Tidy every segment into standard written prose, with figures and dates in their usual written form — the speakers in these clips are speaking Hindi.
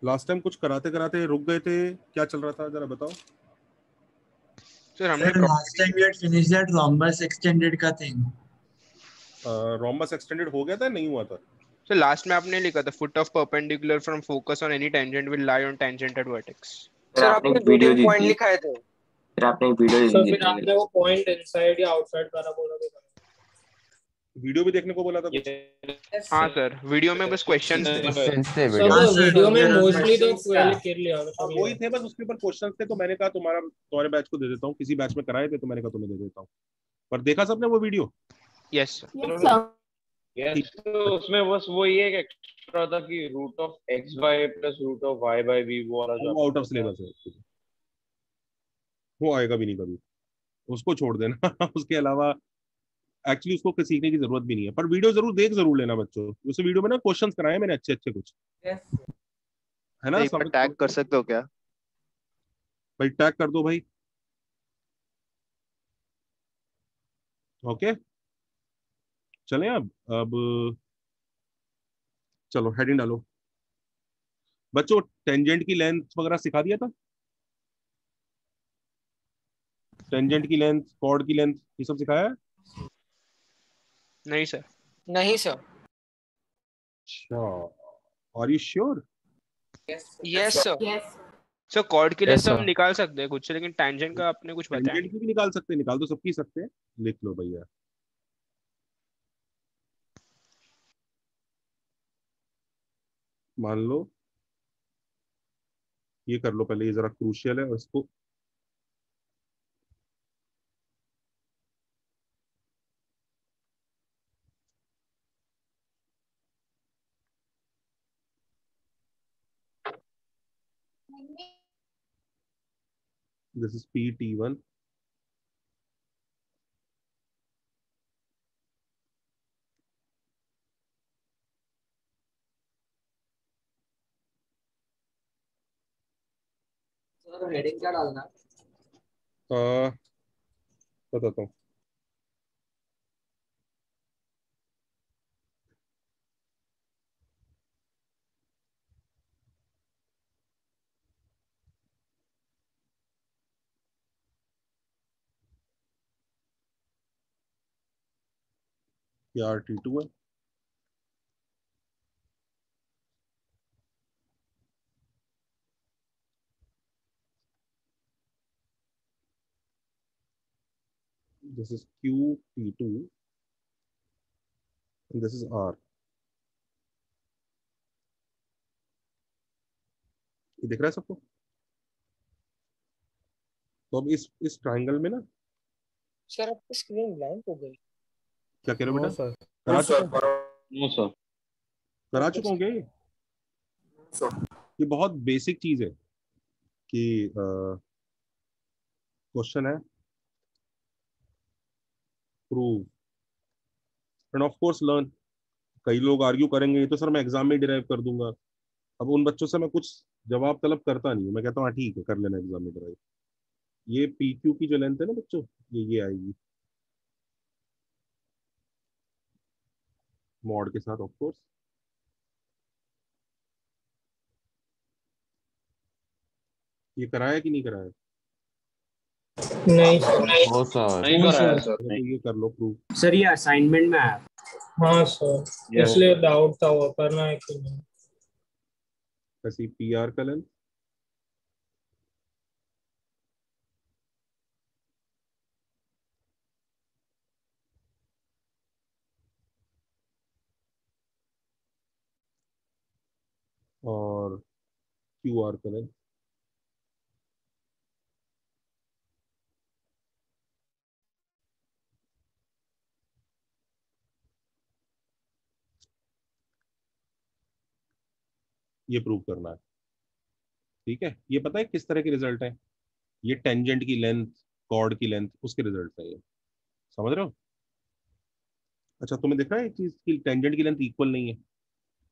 लास्ट टाइम कुछ कराते कराते रुक गए थे, क्या चल रहा था जरा बताओ। सर हमने last time we had finished that rhombus extended का थिंग। रोम्बस एक्सटेंडेड हो गया था, नहीं हुआ था? सर लास्ट में आपने लिखा था foot of perpendicular from focus on any tangent will lie on tangent at vertex. Sir आपने वीडियो पॉइंट लिखा है थे। फिर आपने वीडियो दी सर थी। फिर आपने वो पॉइंट इनसाइड या आउटसाइड का बोला था। वीडियो भी देखने को बोला था कुछ? हाँ सर, वीडियो में बस क्वेश्चंस थे। सर वीडियो में मोस्टली तो पहले कर लिया वही थे, बस उसके ऊपर क्वेश्चंस थे, तो मैंने कहा तुम्हारे बैच को दे देता हूँ, किसी बैच में कराए थे तो मैंने कहा तुम्हें दे देता हूँ। पर देखा सबने वो वीडियो? यस यस, तो उसमें बस वो ये एक एक्स्ट्रा था कि root of x y plus root of y by v, वो वाला जो आउट ऑफ सिलेबस है, वो आएगा भी नहीं कभी, उसको छोड़ देना। उसके अलावा एक्चुअली उसको सीखने की जरूरत भी नहीं है, पर वीडियो जरूर लेना बच्चों। उस वीडियो में ना क्वेश्चंस कराए मैंने अच्छे अच्छे कुछ, है ना? सब टैग कर सकते हो क्या भाई? टैग कर दो भाई। ओके चलें अब चलो हेडिंग डालो बच्चों। टेंजेंट की लेंथ वगैरह सिखा दिया था? टेंजेंट की लेंथ, कॉर्ड की लेंथ, ये सब सिखाया है? नहीं सर। नहीं सर। अच्छा, are you sure? Yes sir. Sir chord की लेंथ हम निकाल सकते हैं कुछ, लेकिन टेंजेंट का आपने कुछ बताया टेंजेंट की भी निकाल सकते हैं, निकाल तो सबकी सकते हैं। लिख लो भैया। मान लो ये कर लो पहले, ये जरा क्रूशियल है और इसको this is PT1 sir heading क्या डालना? बताता हूँ। ये RT2 है। This is QT2 and this is R। ये दिख रहा है सबको? तो अब इस ट्रायंगल में ना, सर आपकी स्क्रीन ब्लैंक हो गई। क्या कह रहे हो बेटा? सर करा चुका हूँ? No sir. करा चुका हूँ क्या ये? ये बहुत बेसिक चीज है कि क्वेश्चन है prove end of course learn. कई लोग आर्ग्यू करेंगे ये तो सर मैं एग्जाम में डिराइव कर दूंगा। अब उन बच्चों से मैं कुछ जवाब तलब करता नहीं हूँ, मैं कहता हूँ हाँ ठीक है कर लेना एग्जाम में डिराइव। ये PQ की जो लेंथ है ना बच्चों, ये आएगी मॉड के साथ ऑफ कोर्स। ये कराया कि नहीं कराया? नहीं सर। हो सर नहीं कराया सर। तो ये कर लो प्रूव। सर ये असाइनमेंट में आया। हाँ सर, इसलिए डाउट था वो करना है कि नहीं। ऐसी PR का लेंथ और QR का लेंथ। ये प्रूव करना है, ठीक है? ये पता है किस तरह के रिजल्ट है? ये टेंजेंट की लेंथ, कॉर्ड की लेंथ, उसके रिजल्ट है ये, समझ रहे हो? अच्छा तुम्हें दिख रहा है एक चीज की टेंजेंट की लेंथ इक्वल नहीं है,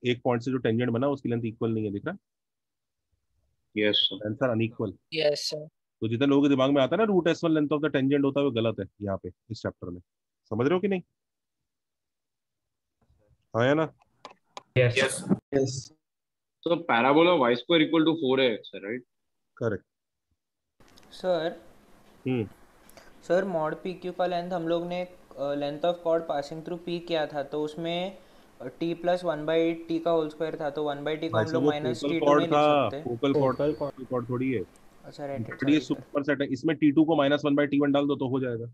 एक पॉइंट से जो टेंजेंट बना उसकी लेंथ इक्वल नहीं है, दिख रहा है? Yes sir. Answer unequal. Yes sir. तो जितने लोगों के दिमाग में आता है ना √S1 length of the tangent होता है, वो गलत है यहाँ पे इस चैप्टर में। समझ रहे हो कि नहीं? हाँ या ना? Yes. So parabola y square equal to 4ax, right? Correct. Sir hmm sir mod P Q का लेंथ हम लोग ने length of chord passing through P किया था, तो उसमें टी प्लस 1/t का होल स्क्वायर था, तो 1/t को भाई हम साहब लोग वो माइनस फोकल T2 कॉर्ड नहीं था, लिख सकते? Focal chord, focal chord. Focal cord थोड़ी है। अच्छा राइट राइट, बट ये सॉरी सर। सुपर सेट है, इसमें T2 को -1/T1 डाल दो तो हो जाएगा।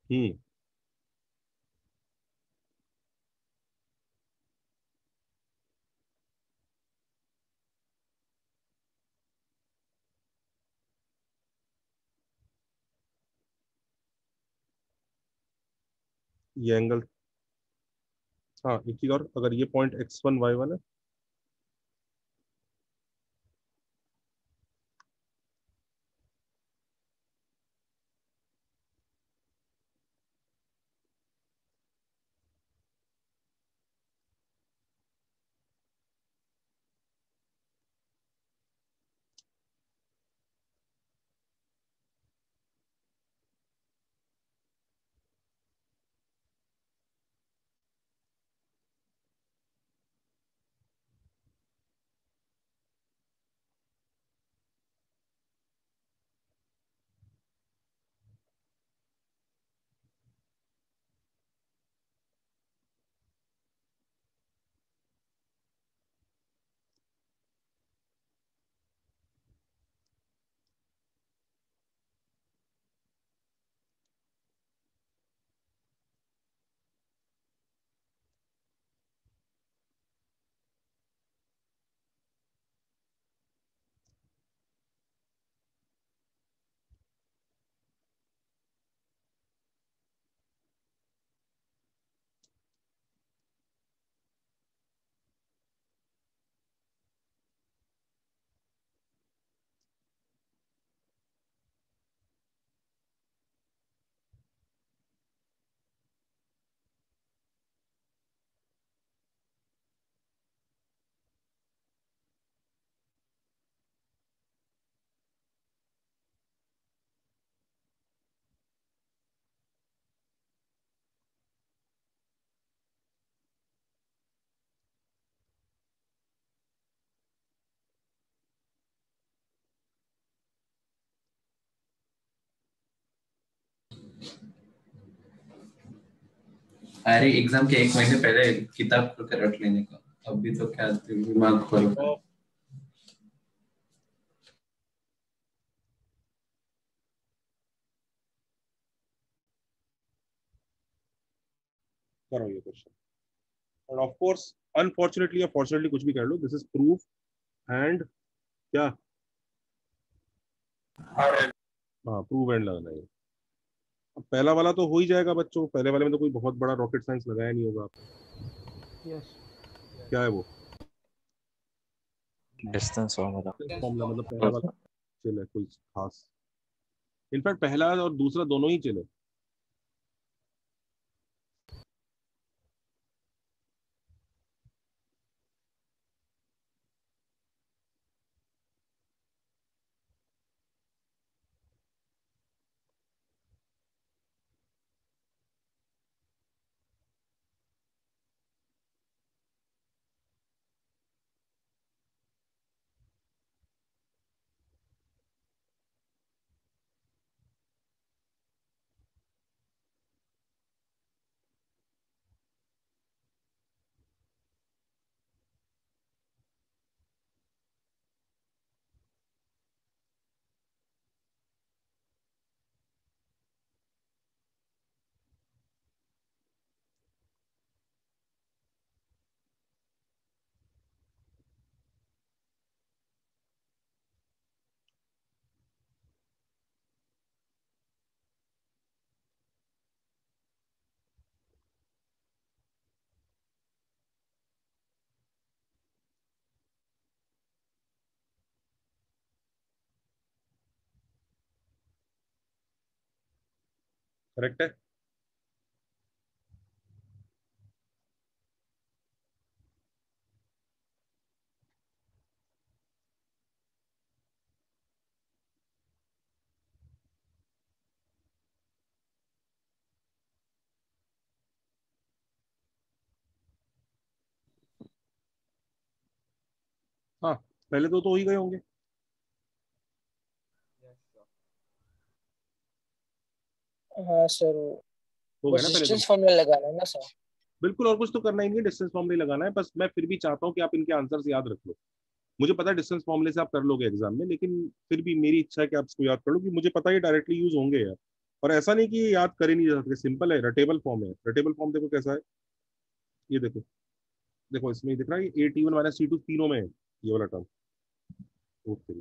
हम्म ये एंगल, हाँ एक चीज और, अगर ये पॉइंट x1 y1 है, अरे एग्जाम के 1 महीने पहले किताब खोल कर रट लेने का, अभी तो क्या दिमाग खोलो। करो ये क्वेश्चन, और ऑफ कोर्स अनफॉर्चुनेटली या फॉर्चुनेटली कुछ भी कर लो, दिस इज प्रूफ एंड क्या, हाँ प्रूव एंड लगाना है। अब पहला वाला तो हो ही जाएगा बच्चों, पहले वाले में तो कोई बहुत बड़ा रॉकेट साइंस लगाया नहीं होगा आपने। यस। क्या है वो डिस्टेंस फॉर्मूला। फॉर्मूला, मतलब पहला वाला चिल है, कोई खास, इनफैक्ट पहला और दूसरा दोनों ही चिल है। करेक्ट है। हाँ, पहले तो हो ही गए होंगे। हाँ सर, हो गए बस ना पहले तो। डिस्टेंस फॉर्मूला लगाना है ना सर? बिल्कुल, और कुछ तो करना ही नहीं है, डिस्टेंस फॉर्मूला लगाना है बस। मैं फिर भी चाहता हूँ कि आप इनके आंसर्स याद रख लो। मुझे पता है डिस्टेंस फॉर्मूले से आप कर लोगे एग्जाम में, लेकिन फिर भी मेरी इच्छा है कि आप इसको याद कर लो, कि मुझे पता है ये डायरेक्टली यूज होंगे यार। और ऐसा नहीं कि ये याद कर ही नहीं जा सकते, सिंपल है, रटेबल फॉर्म है। रटेबल फॉर्म देखो कैसा है, ये देखो। देखो इसमें दिख रहा है, ये A T1 - T2 तीनों में है, ये वाला term. Okay,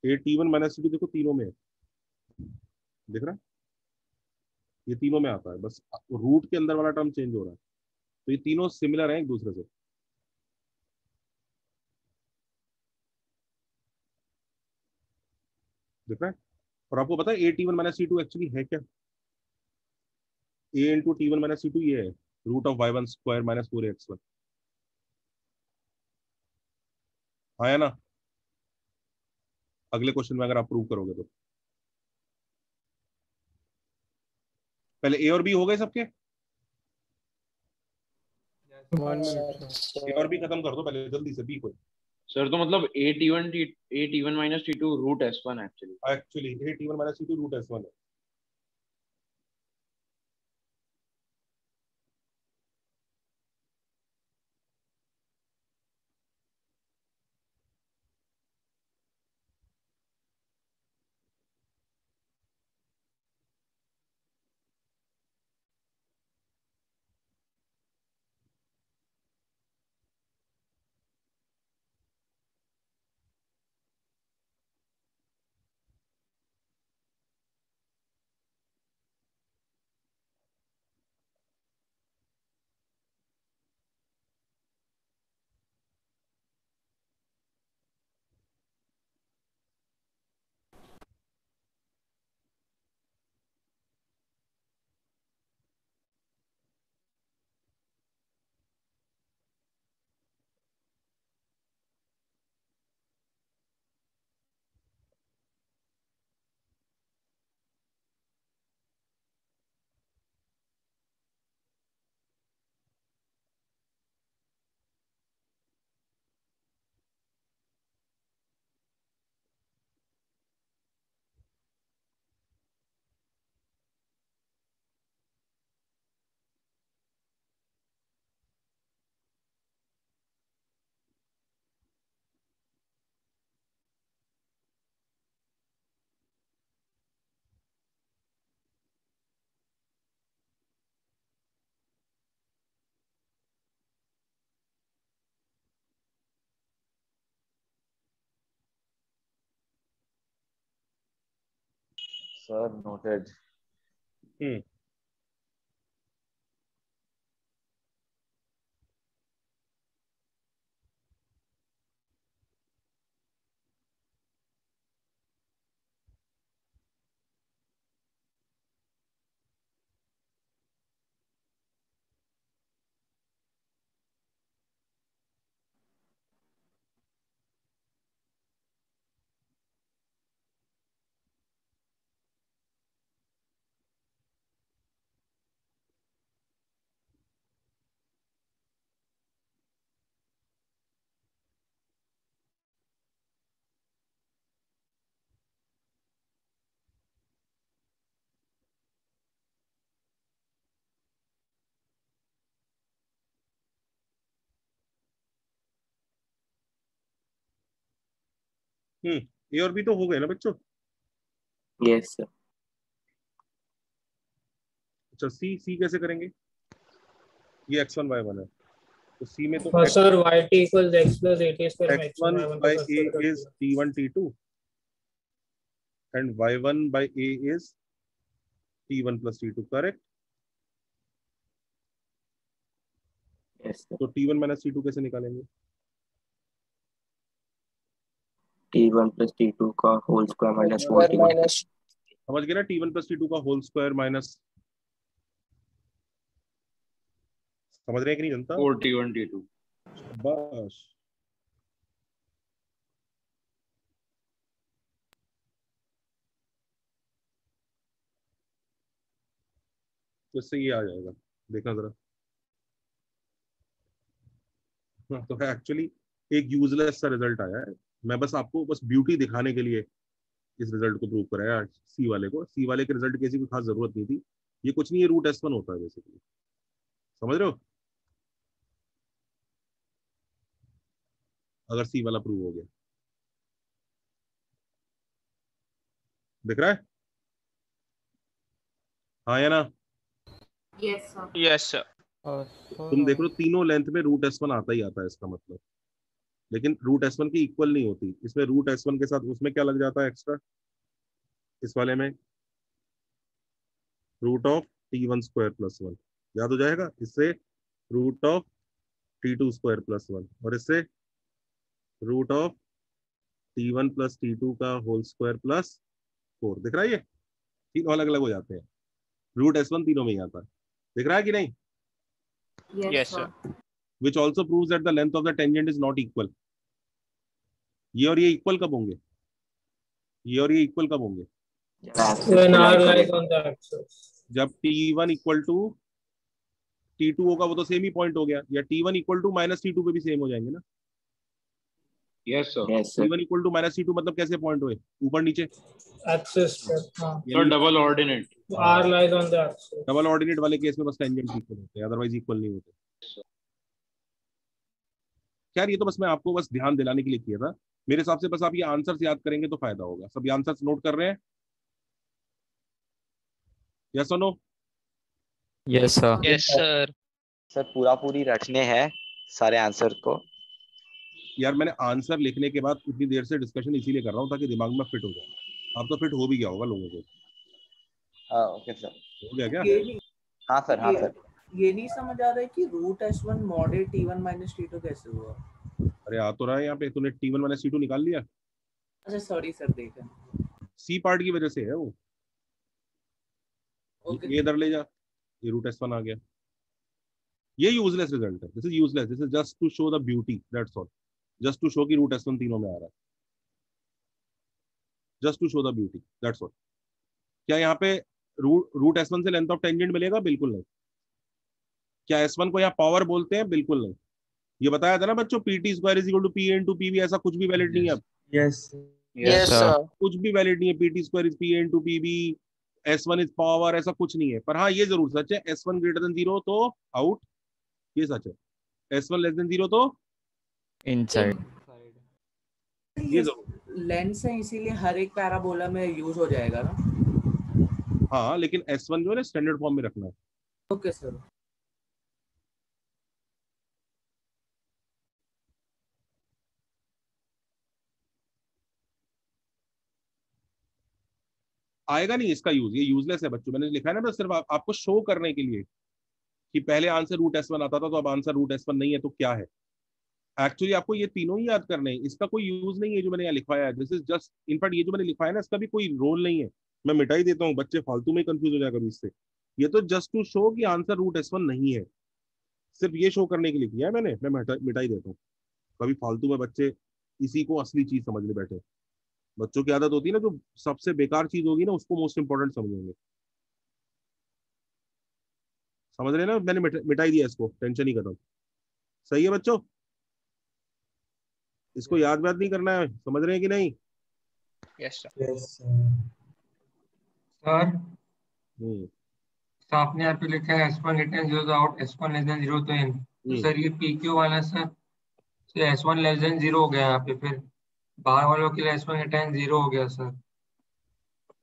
A T1 - T2 देखो तीनों में है, दिख रहा है, ये तीनों में आता है, बस रूट के अंदर वाला टर्म चेंज हो रहा है। तो ये तीनों सिमिलर हैं एक दूसरे से। दिख रहा है। और आपको पता है A T1 - T2 एक्चुअली है क्या? A × T1 - T2 ये है, √of y1² - 4ax1। हाँ, है ना? अगले क्वेश्चन में अगर आप प्रूव करोगे तो। पहले ए और बी हो गए सबके? वन सर मिनट ए और बी खत्म कर दो पहले जल्दी से, बी को। सर तो मतलब A T1 - T2 √S1 actually. Actually A T1 - T2 √S1 है। Sir noted. हम्म। ए और बी तो हो गए ना बच्चों? Yes sir. अच्छा, सी सी कैसे करेंगे? ये x1 y1 है, तो सी में तो हाँ sir, yt equals x plus at square में x1 x1 y1 by का a सब्स्टिट्यूट कर is दिया। T1 T2 and y1 by a is T1 plus T2, correct? Yes sir. तो T1 - T2 कैसे निकालेंगे? t1 प्लस t2 का whole square minus 4 square t1 minus. समझ गए ना? T1 + T2 का होल स्क्वायर माइनस, समझ रहे हैं कि नहीं जनता? 4T1T2। बस। तो इससे ये आ जाएगा, देखना जरा। हाँ, तो एक्चुअली एक यूजलेस सा रिजल्ट आया है। मैं बस आपको बस ब्यूटी दिखाने के लिए इस रिजल्ट को प्रूव कराया सी वाले को। सी वाले के रिजल्ट की ऐसी कोई खास जरूरत नहीं थी। ये कुछ नहीं है, रूट S1 होता है बेसिकली। समझ रहे हो? अगर सी वाला प्रूव हो गया, दिख रहा है? हाँ या ना? Yes sir. तुम देख लो तीनों लेंथ में रूट S1 आता ही आता है इसका मतलब। लेकिन रूट S1 की इक्वल नहीं होती। इसमें रूट S1 के साथ उसमें क्या लग जाता है एक्स्ट्रा? इस वाले में root of T1 square plus 1 याद हो जाएगा। इससे root of T2 square plus 1 और इससे root of T1 plus T2 का होल स्क्वायर प्लस 4। दिख रहा है? ये तीनों अलग अलग हो जाते हैं। रूट S1 तीनों में ही आता है। दिख रहा है कि नहीं? Yes sir. Which also proves that the length of the tangent is not equal. ये और ये इक्वल कब होंगे? ये और ये इक्वल कब होंगे? When R lies on the axis. जब T1 इक्वल टू T2 होगा, वो तो सेम ही पॉइंट हो गया। या T1 equal to minus T2 पे भी सेम हो जाएंगे ना। Yes sir. Yes, sir. T1 equal to minus T2 मतलब कैसे पॉइंट हुए? ऊपर नीचे। Axis पर, हाँ। Sir double ordinate. R lies on the axis. Double ordinate वाले केस में बस टेंजेंट इक्वल होते हैं, अदरवाइज इक्वल नहीं होते। खैर ये तो बस मैं आपको बस ध्यान दिलाने के लिए किया था। मेरे हिसाब से बस आप ये आंसर्स याद करेंगे तो फायदा होगा। सब ये आंसर्स नोट कर रहे हैं? यस और no? Yes sir. Yes sir. Sir पूरा पूरी रटने हैं सारे आंसर को। यार मैंने आंसर लिखने के बाद इतनी देर से डिस्कशन इसीलिए कर रहा हूँ ताकि दिमाग में फिट हो जाए। अब तो फिट हो भी गया होगा लोगों को। हाँ ओके सर। हो गया क्या? ये नहीं हाँ सर, हाँ सर। ये नहीं समझ आ रहा है कि root S1 model T1 minus T2 कैसे हुआ। अरे आ तो रहा है यहाँ पे। तूने T1 माइनस T2 निकाल लिया। अच्छा सॉरी सर, देखा। सी पार्ट की वजह से है वो। ये इधर ले जा, ये रूट S1 आ गया। ये यूजलेस रिजल्ट है। This is useless. This is just to show the beauty, that's all. Just to show कि रूट S1 तीनों में आ रहा है। Just to show the beauty, that's all. क्या यहाँ पे रूट S1 से लेंथ ऑफ टेंजेंट मिलेगा? बिल्कुल नहीं। क्या S1 को यहाँ पावर बोलते हैं? बिल्कुल नहीं। ये बताया था ना बच्चों, PT square is equal to P into PB। ऐसा कुछ भी वैलिड नहीं है अब। Yes yes sir. कुछ भी वैलिड नहीं है। PT square is P into PB, S1 is power, ऐसा कुछ नहीं है। पर हाँ ये जरूर सच है, S1 ग्रेटर देन 0 तो आउट, ये सच है। S1 लेस देन 0 तो इनसाइड। ये जरूर। लेंस है इसीलिए हर एक पैराबोला में यूज हो जाएगा ना। हाँ लेकिन S1 जो है ना स्टैंडर्ड फॉर्म में रखना है। Okay sir. आएगा नहीं इसका यूज, ये यूजलेस है बच्चों। मैंने लिखा है ना बस सिर्फ आपको शो करने के लिए कि पहले आंसर रूट S1 आता था तो अब आंसर रूट S1 नहीं है तो क्या है। एक्चुअली आपको ये तीनों ही याद करने हैं। इसका कोई यूज नहीं है जो मैंने यहाँ लिखवाया है। दिस इज जस्ट, इनफैक्ट ये जो मैंने लिखवाया है ना, इसका भी कोई रोल नहीं है। मैं मिटा ही देता हूँ, बच्चे फालतू में कंफ्यूज हो जाएगा इससे। ये तो जस्ट टू शो कि आंसर रूट S1 नहीं है। सिर्फ ये शो करने के लिए किया है मैंने। मैं मिटा ही देता हूँ। कभी फालतू में बच्चे इसी को असली चीज समझने बैठे। बच्चों की आदत होती है ना, जो सबसे बेकार चीज होगी ना उसको मोस्ट इंपॉर्टेंट समझेंगे। समझ रहे हैं ना? मैंने मिटा ही दिया इसको, टेंशन ही खत्म। सही है बच्चों? इसको याद व्याद नहीं करना है। समझ रहे हैं कि नहीं? Yes sir. सर हम्म तो आपने यहाँ पे लिखा है S1 greater than 0 तो आउट, S1 less than 0 तो इन। तो सर ये PQ वाला सर, तो S1 less than 0 हो गया यहाँ पे, फिर बाहर वालों के लिए S1 greater than 0 हो गया सर।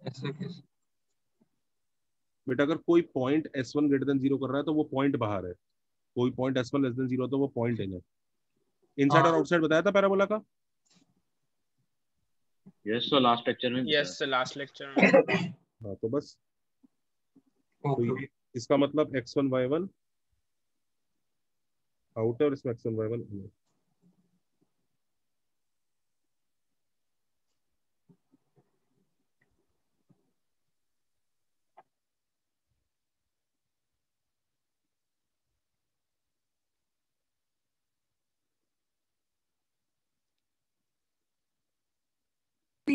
ऐसे कैसे? बेटा अगर कोई पॉइंट S1 ग्रेटर देन 0 कर रहा है तो वो पॉइंट बाहर है। कोई पॉइंट S1 लेस देन 0 तो वो पॉइंट इन है। इनसाइड और आउटसाइड बताया था पैराबोला का? यस सर, लास्ट लेक्चर में। यस सर, लास्ट लेक्चर में। हाँ तो बस तो ये इसका मतलब X1 Y1 आउट है और इसमें X1 Y1 इन है।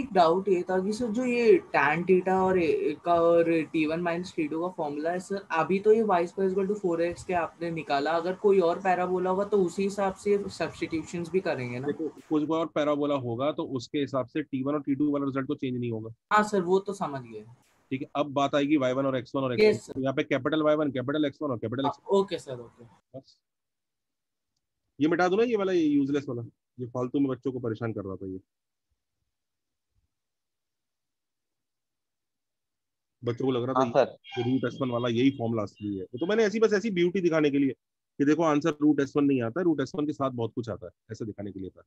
एक डाउट ये था कि सर जो ये tan थीटा और का और t1 माइनस t2 का फॉर्मूला है सर, अभी तो ये y square equal to 4x के आपने निकाला, अगर कोई और पैराबोला होगा तो उसी हिसाब से सब्स्टिट्यूशंस भी करेंगे ना? देखो कुछ और पैराबोला होगा तो उसके हिसाब से T1 और T2 वाला रिजल्ट तो चेंज नहीं होगा। हाँ सर वो तो समझ गए। ठीक है, अब बात आएगी y1 और x1 और Yes, x2, sir. तो यहाँ पे कैपिटल y1 कैपिटल x1 और capital x2। Okay sir okay. बस ये मिटा दो ना, ये वाला, ये यूजलेस वाला, ये फालतू में बच्चों को परेशान कर रहा था। ये बच्चों को लग रहा हाँ था सर। रूट S1 वाला यही फॉर्मूला असली है, तो मैंने ऐसी बस ऐसी ब्यूटी दिखाने के लिए कि देखो आंसर रूट S1 नहीं आता है, रूट S1 के साथ बहुत कुछ आता है, ऐसे दिखाने के लिए था।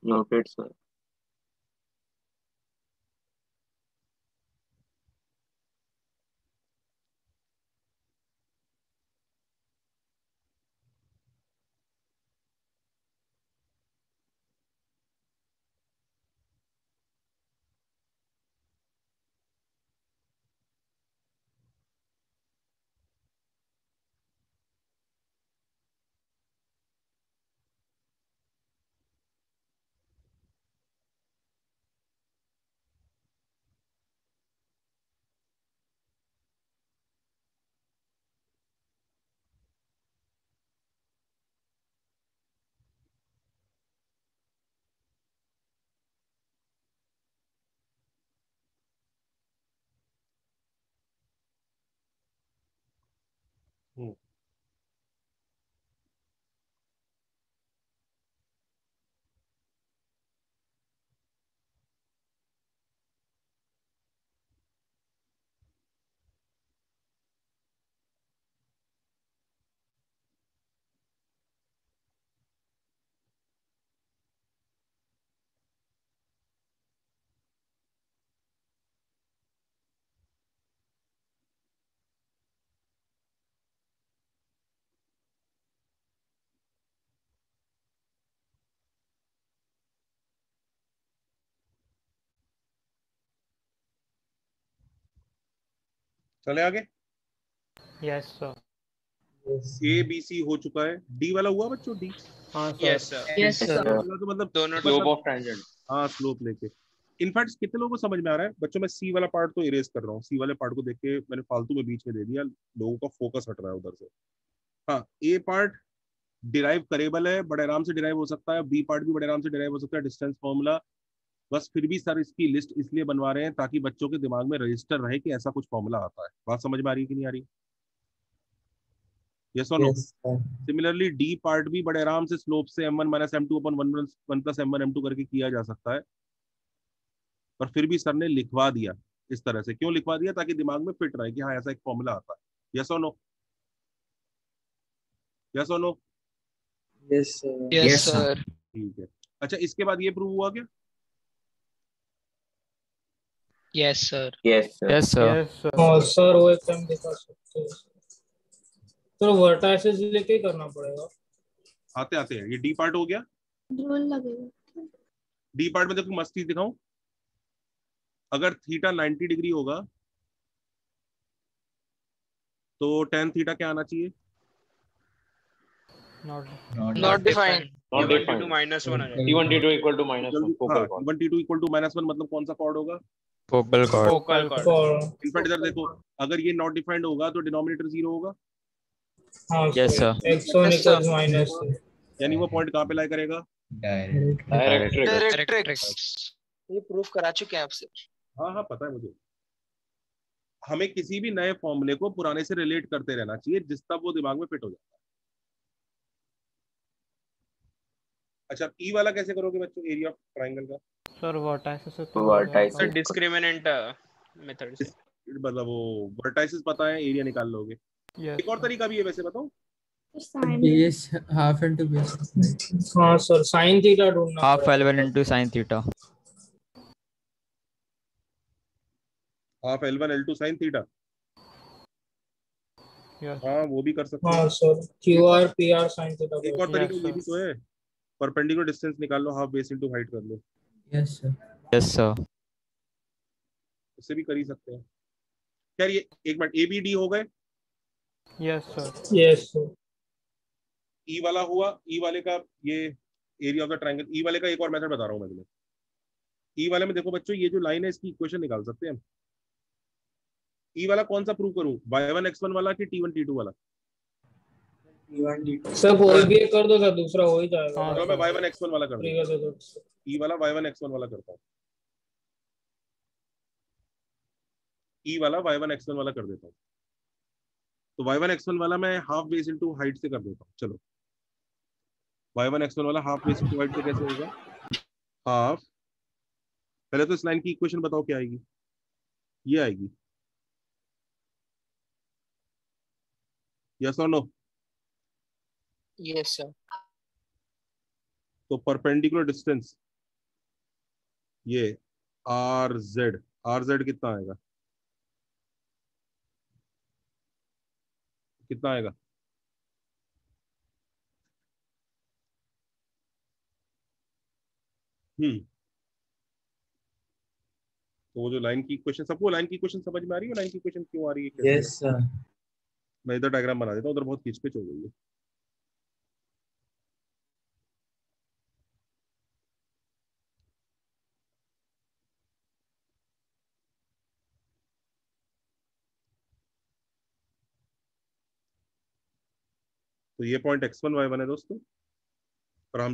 Noted, sir. चले आगे। Yes sir. A B C हो चुका है, डी वाला हुआ बच्चों? डी हाँ यस सर। Yes sir. तो मतलब दोनों स्लोप ऑफ टेंजेंट। हाँ स्लोप लेके। इनफैक्ट कितने लोगों को समझ में आ रहा है बच्चों? मैं सी वाला पार्ट तो इरेज कर रहा हूँ, सी वाले पार्ट को देख के मैंने फालतू में बीच में दे दिया, लोगों का फोकस हट रहा है उधर से। हाँ ए पार्ट डिराइव करेबल है, बड़े आराम से डिराइव हो सकता है, बी पार्ट भी बड़े आराम से डिराइव हो सकता है, डिस्टेंस फॉर्मूला। बस फिर भी सर इसकी लिस्ट इसलिए बनवा रहे हैं ताकि बच्चों के दिमाग में रजिस्टर रहे कि ऐसा कुछ फॉर्मूला आता है। बात समझ में आ रही है कि नहीं आ रही? यस और नो? सिमिलरली डी पार्ट भी बड़े आराम से स्लोप से m1 माइनस m2 अपन 1 प्लस m1 m2 करके किया जा सकता है, पर फिर भी सर ने लिखवा दिया इस तरह से। क्यों लिखवा दिया? ताकि दिमाग में फिट रहे कि हाँ ऐसा एक फॉर्मूला आता है। यस और नो? यस और नो? Yes sir. ठीक है। अच्छा इसके बाद ये प्रूव हुआ क्या? Yes sir. Yes, sir. Yes sir. और सर वो एक टाइम दिखा सकते हैं तो वर्टाइसेस लेके ही करना पड़ेगा। आते आते हैं, ये डी पार्ट हो गया। लगेगा। डी पार्ट में देखो मस्त चीज दिखाऊं, अगर थीटा 90 डिग्री होगा तो टेन थीटा क्या आना चाहिए? Not defined. Not defined. -1 आ जाएगा। T1 T2 equal to -1 focal chord. T1 T2 equal to -1 मतलब कौन सा कॉर्ड होगा? Focal chord. Focal chord. In fact इधर देखो, अगर ये नॉट डिफाइंड होगा तो डिनोमिनेटर 0 होगा। हाँ yes sir. x1 equals minus. यानी वो पॉइंट कहाँ पे लाई करेगा? डायरेक्ट्रिक्स। ये प्रूफ करा चुके हैं आपसे। हाँ हाँ पता है मुझे। हमें किसी भी नए फॉर्मूले को पुराने से रिलेट करते रहना चाहिए जिस तक वो दिमाग में फिट हो जाता है। अच्छा ई वाला कैसे करोगे बच्चों, एरिया ऑफ ट्रायंगल का? सर वर्टाइसेस से सर डिस्क्रिमिनेंट मेथड से, मतलब वो वर्टाइसेस पता है, एरिया निकाल लोगे। Yes, एक और तरीका भी है वैसे, बताओ। Base half into base. हाँ सर साइन थीटा ढूंढना हाफ पड़ेगा। L1 into sin theta. Half L1 L2 sin theta. Yes. हाँ वो भी कर सकते हाँ हैं। Sir Q R P R sine theta. एक और तरीका Yes, ये भी तो है, परपेंडिकुलर डिस्टेंस निकाल लो, हाफ बेस इनटू हाइट कर लो, यस सर। Yes, sir. उससे भी कर ही सकते हैं। यार ये एक मिनट, ए बी डी हो गए, Yes, sir. Yes sir. E वाला हुआ, ई वाले का ये area of the triangle, E वाले का एक और मेथड बता रहा हूँ मैं तुम्हें। ई वाले में देखो बच्चों, ये जो लाइन है इसकी इक्वेशन निकाल सकते हैं हम। ई वाला कौन सा प्रूव करूं, y1 x1 वाला कि t1 t2 वाला? सर कोई भी एक कर दो सर, दूसरा हो ही जाएगा। हाँ चलो मैं y1 x1 वाला कर ठीक है दूं, सर। ई वाला y1 x1 वाला करता हूँ, ई वाला y1 x1 वाला कर देता हूँ। तो y1 x1 वाला मैं हाफ बेस इनटू हाइट से कर देता हूँ। चलो y1 x1 वाला हाफ बेस इनटू हाइट से कैसे होगा? हाफ, पहले तो इस लाइन की इक्वेशन बताओ क्या आएगी? ये आएगी, यस और नो? Yes sir. तो परपेंडिकुलर डिस्टेंस ये आर जेड कितना आएगा? कितना आएगा? तो वो जो लाइन की इक्वेशन, सबको लाइन की इक्वेशन समझ में आ रही है? लाइन की इक्वेशन क्यों आ रही है, कैसे? Yes sir. मैं इधर डायग्राम बना देता हूँ, उधर बहुत खींचपेच हो गई है। तो ये पॉइंट x1 y1 है दोस्तों, और हम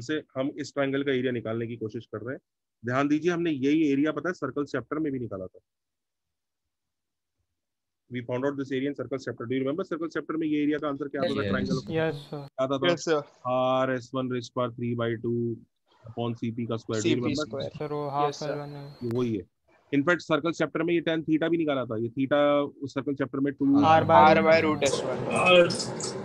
इस ट्रायंगल का एरिया निकालने की कोशिश कर रहे हैं। ध्यान दीजिए, हमने यही एरिया पता है सर्कल चैप्टर में भी निकाला था। We found out this area in circle chapter. Do you remember circle chapter में ये एरिया का आंसर क्या आता था? Triangle Yes, sir. क्या आता था? Yes, sir. r((1) raised to power 3/2 upon cp का square. Do you CP remember? square. Sir, वो Yes, half sir. L1 है. ये वही है। इनफैक्ट सर्कल चैप्टर में ये tan थीटा भी निकाला था। ये थीटा उस सर्कल चैप्टर में 2 R by R by root S1. और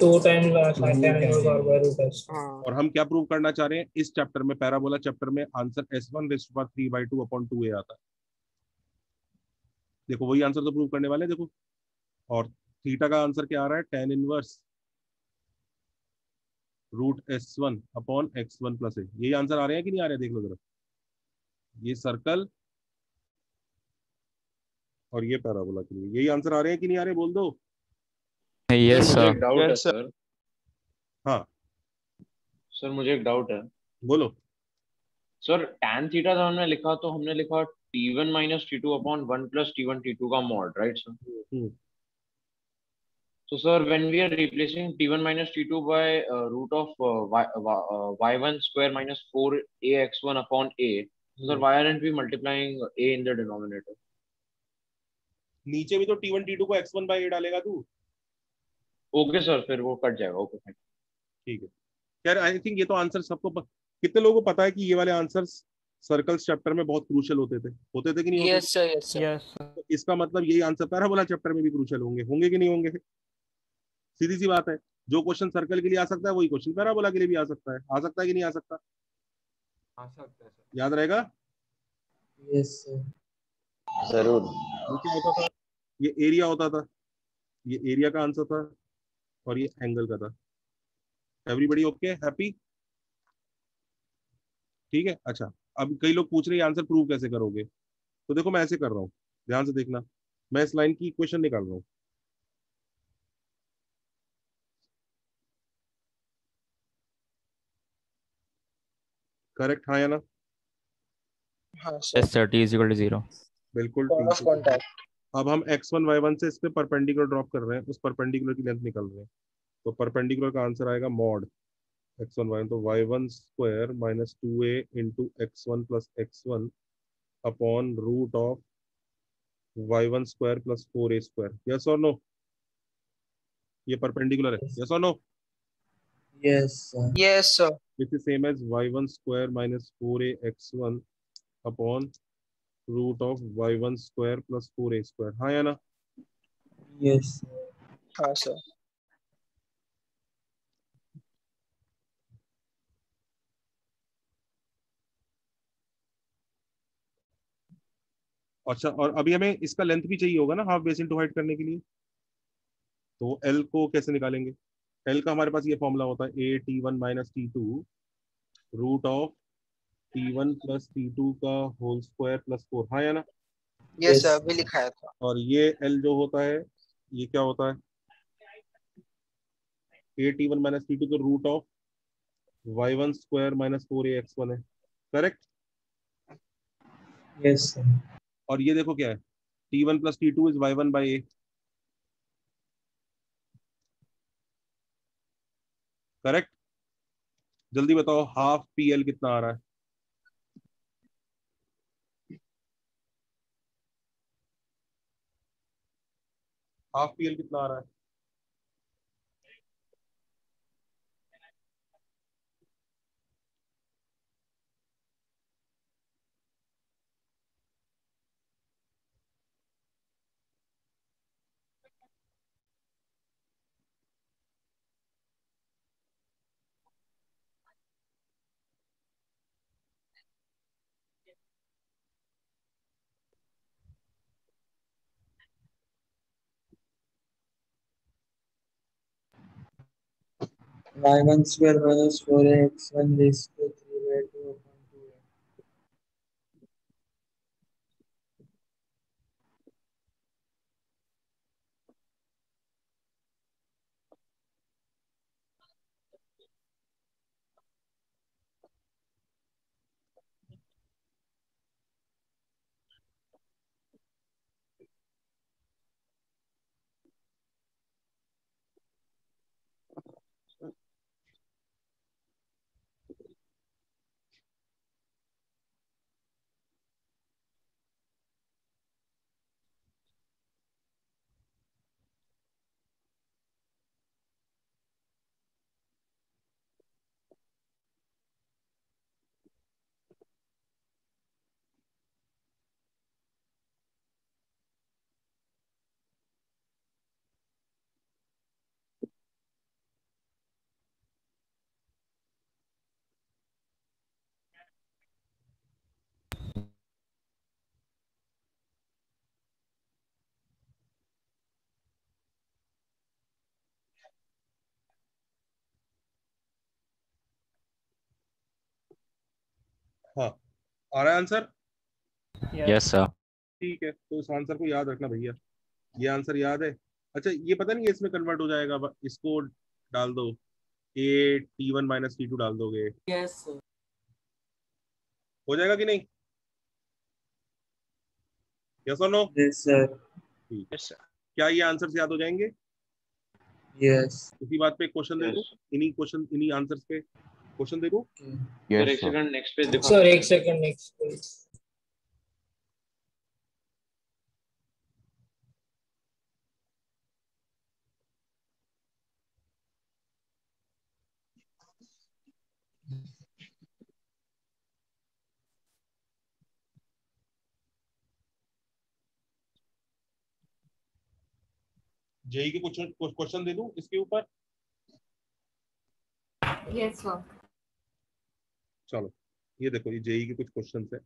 2 times sin tan inverse r by root s। और हम क्या प्रूव करना चाह रहे हैं इस चैप्टर में, पैराबोला चैप्टर में answer s1 raised to power 3/2 upon 2a आता है। देखो वही आंसर तो प्रूव करने वाले हैं। देखो, और थीटा का आंसर क्या आ रहा है? tan inverse root s1 upon x1 plus a। यही आंसर आ रहे हैं कि नहीं आ रहे हैं? देख लो जरा, ये सर्कल और ये पैराबोला के लिए यही आंसर आ रहे हैं कि नहीं आ रहे? बोल दो। Yes, मुझे sir. एक डाउट है सर। हाँ सर मुझे एक डाउट है। बोलो। सर tan थीटा जब हमने लिखा तो हमने लिखा t1 minus t2 upon 1 plus t1 t2 का mod, right sir? So sir, when we are replacing t1 minus t2 by root of y1 square minus 4ax1 upon a, so sir, why aren't we multiplying a in the denominator? नीचे भी तो t1 t2 को x1 by a डालेगा तू। ओके सर, फिर वो कट जाएगा। ओके फाइन, ठीक है यार। आई थिंक ये तो आंसर सबको कितने लोगों को पता है कि ये वाले आंसर्स सर्कल्स चैप्टर में बहुत क्रूशियल होते थे कि नहीं होते? Yes sir. Yes sir. Yes, sir. तो इसका मतलब यही आंसर पैराबोला चैप्टर में भी क्रूशियल होंगे कि नहीं होंगे? सीधी सी बात है, जो क्वेश्चन सर्कल के लिए आ सकता है वही क्वेश्चन पैराबोला के लिए भी आ सकता है कि नहीं आ सकता? आ सकता है सर। याद रहेगा? Yes sir. जरूर। ये क्या होता था? ये एरिया होता था, ये एरिया का आंसर था, और ये एंगल का था। Everybody okay, happy? ठीक है। अच्छा, अब कई लोग पूछ रहे हैं आंसर प्रूव कैसे करोगे? तो देखो मैं ऐसे कर रहा हूँ, ध्यान से देखना। मैं इस लाइन की इक्वेशन निकाल रहा हूँ। करेक्ट, हाँ या ना? हाँ sir. Yes, sir. T is equal to 0. बिल्कुल पॉइंट ऑफ ठीक है। कांटेक्ट। अब हम x1 y1 से इस पे परपेंडिकुलर ड्रॉप कर रहे हैं, उस परपेंडिकुलर की लेंथ निकाल रहे हैं। तो परपेंडिकुलर का आंसर आएगा मॉड x1 y1, तो y1 square minus 2a into x1 plus x1 upon root of y1 square plus 4a square. Yes और नो? ये परपेंडिकुलर है, यस और no? Yes sir. Yes sir. This is same as y1 square minus 4a x1 upon root of y1 square plus 4a square. हाँ या ना? यस। हाँ सर। अच्छा, और अभी हमें इसका लेंथ भी चाहिए होगा ना हाफ बेस इनटू हाइट करने के लिए, तो एल को कैसे निकालेंगे? एल का हमारे पास ये फॉर्मूला होता है a T one minus T two root of T1 plus T2 का होल स्क्वायर प्लस 4, हाँ या ना? यस सर, अभी लिखाया था। और ये L जो होता है ये क्या होता है? A T1 माइनस T2 का root of Y1 square minus 4AX1 है, करेक्ट? Yes sir. और ये देखो क्या है, T1 plus T2 is Y1 by A, correct? जल्दी बताओ हाफ PL कितना आ रहा है? हाफ PL कितना आ रहा है? y1 square minus 4x1 raised to 3 by 2 upon 2. हाँ, आ रहा है आंसर? Yes sir. ठीक है, तो इस आंसर को याद रखना भैया, ये आंसर याद है। अच्छा, ये पता नहीं है इसमें कन्वर्ट हो जाएगा, इसको डाल दो, A T1 माइनस T2 डाल दोगे, यस सर। हो जाएगा कि नहीं? यस और नो? Yes sir. ठीक है, क्या ये आंसर याद हो जाएंगे? यस। इसी बात पे क्वेश्चन दे दूं, इन्हीं आंसर्स पे क्वेश्चन दे दूं? सर एक सेकंड नेक्स्ट पेज दिखा सर सकते एक हैं? Second next page. जेई के कुछ क्वेश्चन दे दूं इसके ऊपर? Yes sir. चलो, ये देखो, ये जेई के कुछ क्वेश्चन है।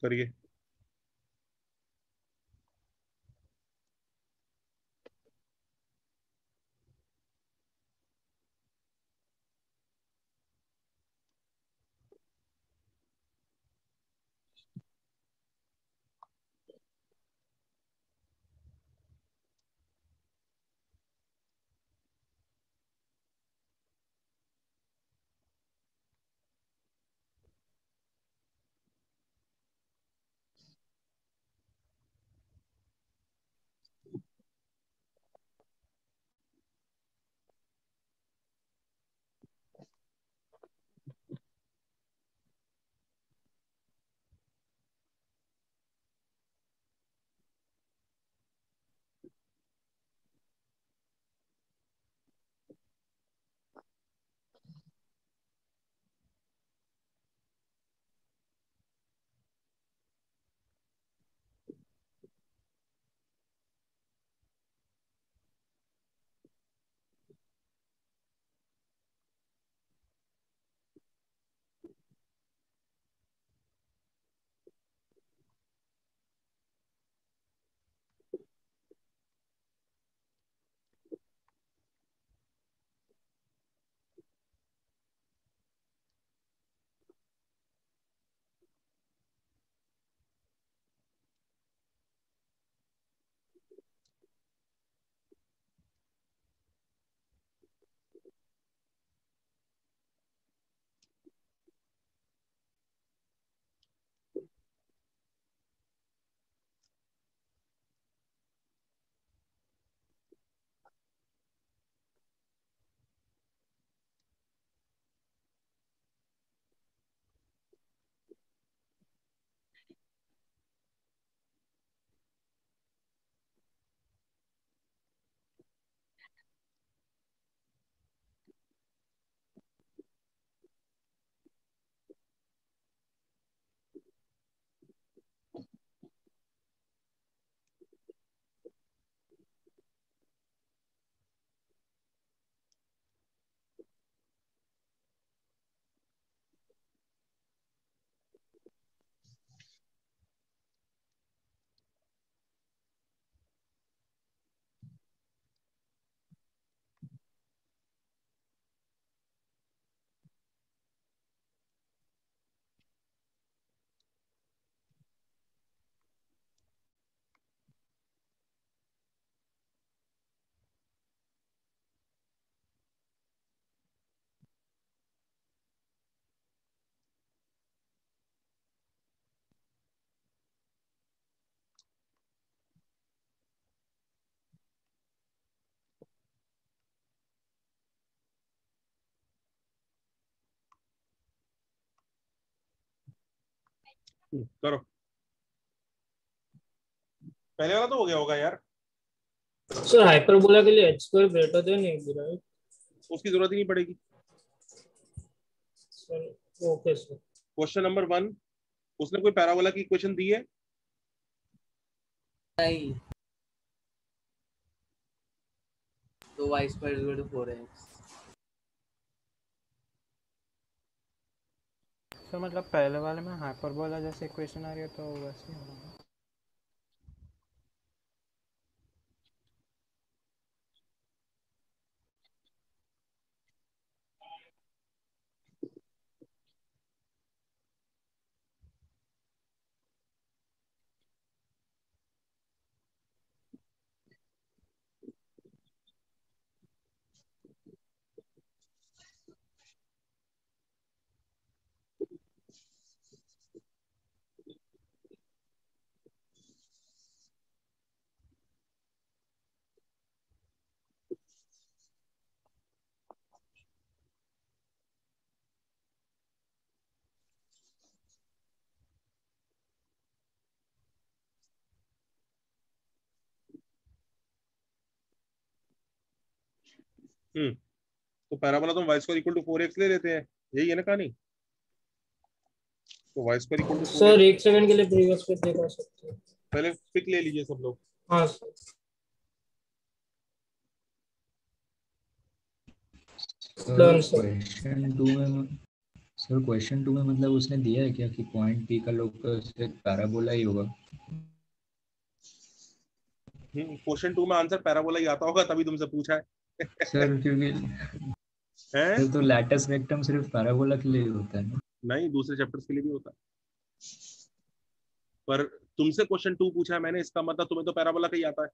करिए। करो, पहले वाला तो हो गया होगा यार। सर हाइपरबोला के लिए h² greater than ab, right? उसकी जरूरत ही नहीं पड़ेगी sir okay sir. Question number 1, उसने कोई पैराबोला की इक्वेशन दी है? नहीं, तो y square is equal to 4x। Sir मतलब पहले वाले में हाइपरबोला जैसे इक्वेशन आ रही है तो वैसे ही होगा। तो पैराबोला तो y square equal to 4x ले लेते हैं, यही है ना कहानी। तो y square equal to 4x। Sir एक सेकंड के लिए प्रीवियस पे देखा सकते हैं। पहले पिक ले लीजिए सब लोग। हाँ सर। क्वेश्चन 2 में मतलब उसने दिया है क्या कि पॉइंट पी का लोकस एक पैराबोला ही होगा? क्वेश्चन 2 में आंसर पैराबोला ही आता होगा, तभी तुमसे पूछा है। सर क्योंकि हैं? तो लैटिस रेक्टम सिर्फ पैराबोला के लिए होता है ना? नहीं, दूसरे चैप्टर्स के लिए भी होता है, पर तुमसे क्वेश्चन 2 पूछा है मैंने, इसका मतलब तुम्हें तो पैराबोला का ही आता है,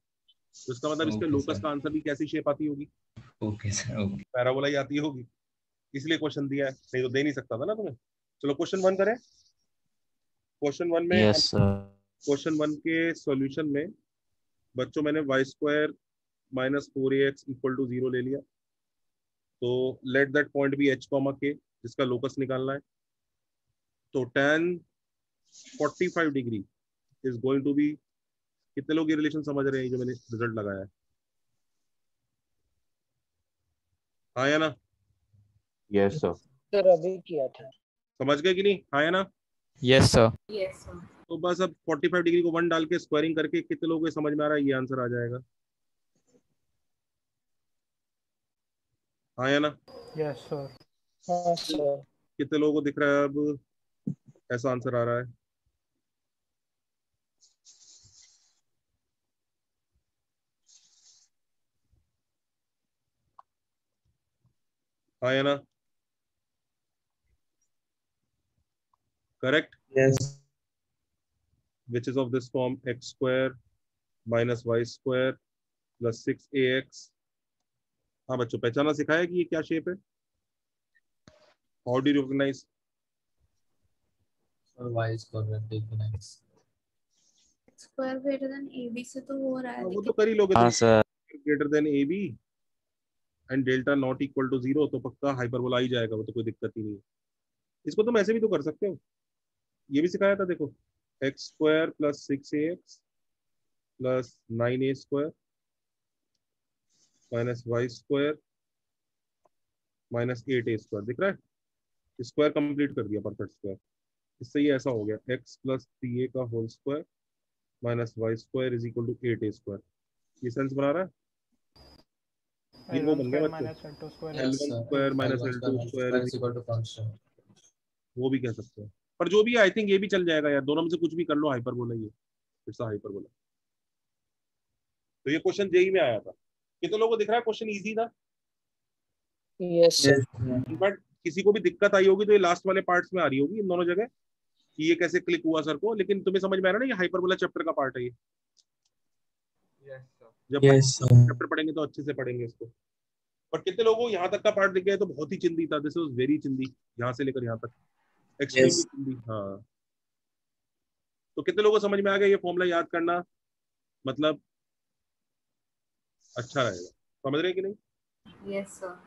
तो इसका मतलब इसके लोकस का आंसर भी कैसी शेप आती होगी? Okay sir, okay. पैराबोला ही आती होगी, इसलिए क्वेश्चन दिया है, नहीं तो दे नहीं सकता था ना तुम्हें। चलो क्वेश्चन 1 करें। क्वेश्चन 1 में यस सर। क्वेश्चन 1 के सॉल्यूशन में बच्चों मैंने y square minus 4ax equal to 0 ले लिया। तो let that point be h comma k, जिसका लोकस निकालना है। तो tan 45 degree is going to be, कितने लोग ये रिलेशन समझ रहे हैं जो मैंने रिजल्ट लगाया है? हाँ या ना? Yes sir. सर अभी किया था। समझ गए कि नहीं? हाँ या ना? Yes sir. Yes sir. तो बस अब 45 डिग्री को 1 डाल के स्क्वायरिंग करके कितने लोगों को समझ में आ रहा है ये आंसर आ जाएगा? हाँ या ना? Yes sir. हाँ सर। कितने लोगों को दिख रहा है अब ऐसा आंसर आ रहा है? हाँ या ना? Correct. Yes. Which is of this form x square minus y square plus 6ax। हाँ बच्चों, पहचाना सिखाया कि ये क्या शेप है? How do you recognize? y is recognize। Square greater than AB से तो हो रहा है, वो तो लेकिन कर ही लोगे हाँ sir. Greater than A B and delta not equal to 0, तो पक्का हाइपरबोला ही जाएगा, वो तो कोई दिक्कत ही नहीं है। इसको तुम ऐसे भी तो कर सकते हो, ये भी सिखाया था देखो, x square plus 6ax plus 9a square minus y square minus 8a square. दिख रहा है? स्क्वायर कंप्लीट कर दिया, परफेक्ट स्क्वायर। इससे ये ऐसा हो गया x प्लस 3a का whole square minus y square is equal to 8a square. ये सेंस बना रहा है? ये वो बन गया बच्चों, L1 square minus L2 square वो भी कह सकते हैं, पर जो भी आई थिंक ये भी चल जाएगा यार, दोनों में से कुछ भी कर लो, हाइपरबोला ही है, इट्स अ हाइपरबोला। तो ये क्वेश्चन जेई में आया था। कितने लोगों को दिख रहा है क्वेश्चन इजी था? Yes sir. बट किसी को भी दिक्कत आई होगी तो ये लास्ट वाले पार्ट्स में आ रही होगी इन दोनों जगह कि ये कैसे क्लिक हुआ सर को, लेकिन तुम्हें समझ में आ रहा है ना ये हाइपरबोला चैप्टर का पार्ट है ये। जब चैप्टर पढ़ेंगे तो अच्छे से पढ़ेंगे इसको। पर कितने लोगों को यहाँ तक का पार्ट दिख गया तो बहुत ही चिंदी था, दिस वाज वेरी चिंदी, यहाँ से लेकर यहाँ तक एक्सट्रीमली चिंदी। हाँ, तो कितने लोगों को समझ में आ गया ये फॉर्मूला याद करना मतलब अच्छा रहेगा? समझ रहे हैं कि नहीं? Yes sir.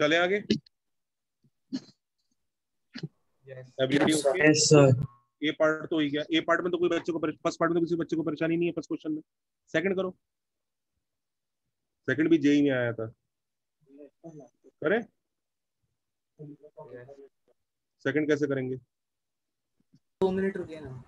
चले आगे। Everybody okay? Yes sir. A part तो ही गया। ए पार्ट में तो कोई बच्चे को फर्स्ट पार्ट में तो किसी बच्चे को परेशानी नहीं है फर्स्ट क्वेश्चन में। सेकंड करो। सेकंड भी जेई में आया था। करें? सेकंड कैसे करेंगे? 2 मिनट रुकिए ना।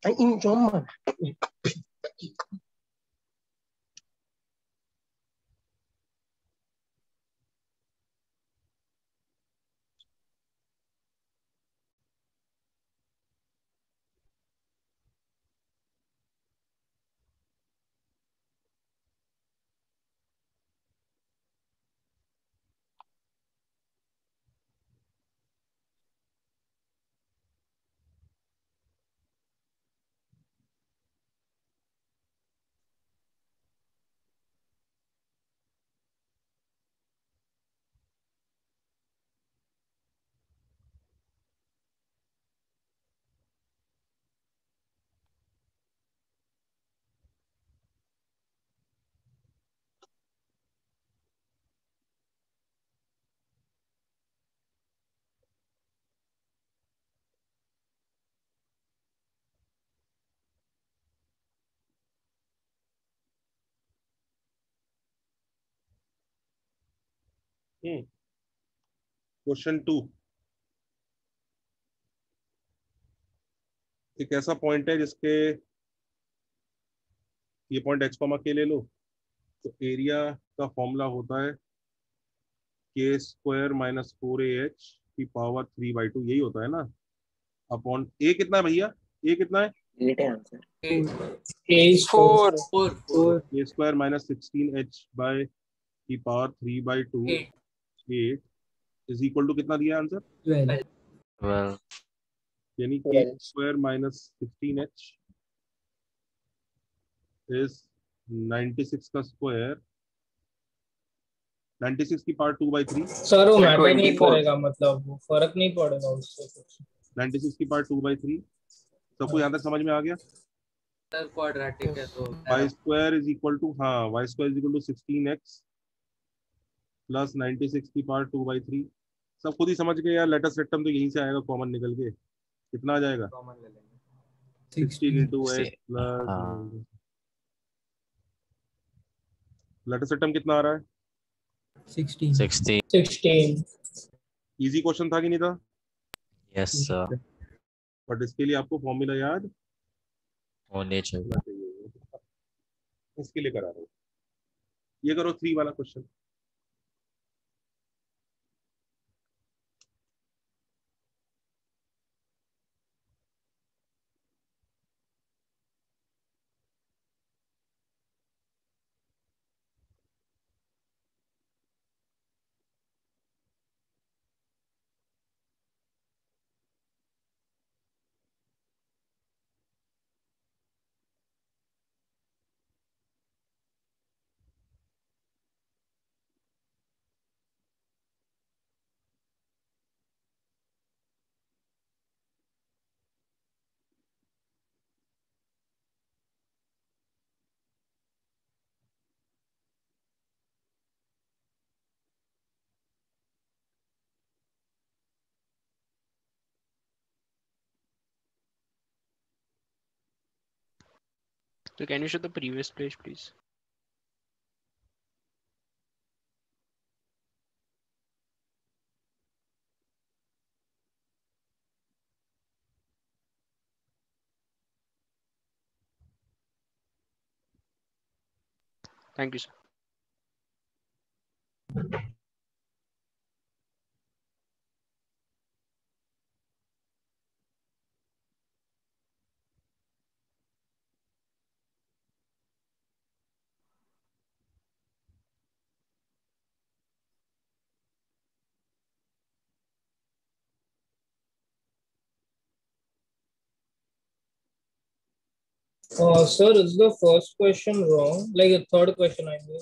Anh in cho mà. Question 2। एक ऐसा पॉइंट है जिसके ये पॉइंट h कॉमा के ले लो तो एरिया का फॉर्मूला होता है के स्क्वायर माइनस 4AH की पावर 3/2। यही होता है ना अपॉन ए। कितना है भैया? ए कितना है? 8 है आंसर। के स्क्वायर माइनस 16H बाय की पावर 3/2 8 इज इक्वल टू कितना दिया आंसर? 12। यानी के स्क्वायर माइनस 16H इज 96 का स्क्वायर। 96 की पावर 2/3। सर वो मैटर नहीं करेगा, मतलब वो फर्क नहीं पड़ेगा उससे कुछ। 96 की पावर 2/3 सबको यहाँ तक समझ में आ गया? सर क्वाड्रेटिक है तो y square is equal to, हाँ y square is equal to 16x plus 96 की पावर 2/3। सब खुद ही समझ गए यार। लेटेस्ट सिस्टम तो यहीं से आएगा कॉमन निकल के। कितना आ जाएगा? 16 into x plus latest system कितना आ रहा है? 16। इजी क्वेश्चन था कि नहीं था? Yes sir. बट इसके लिए आपको फॉर्मूला याद होने चाहिए। इसके लिए करा रहा हूँ। ये करो 3 वाला question. So can you show the previous page, please? Thank you, sir. Sir, is the first question wrong? Like the third question, I mean.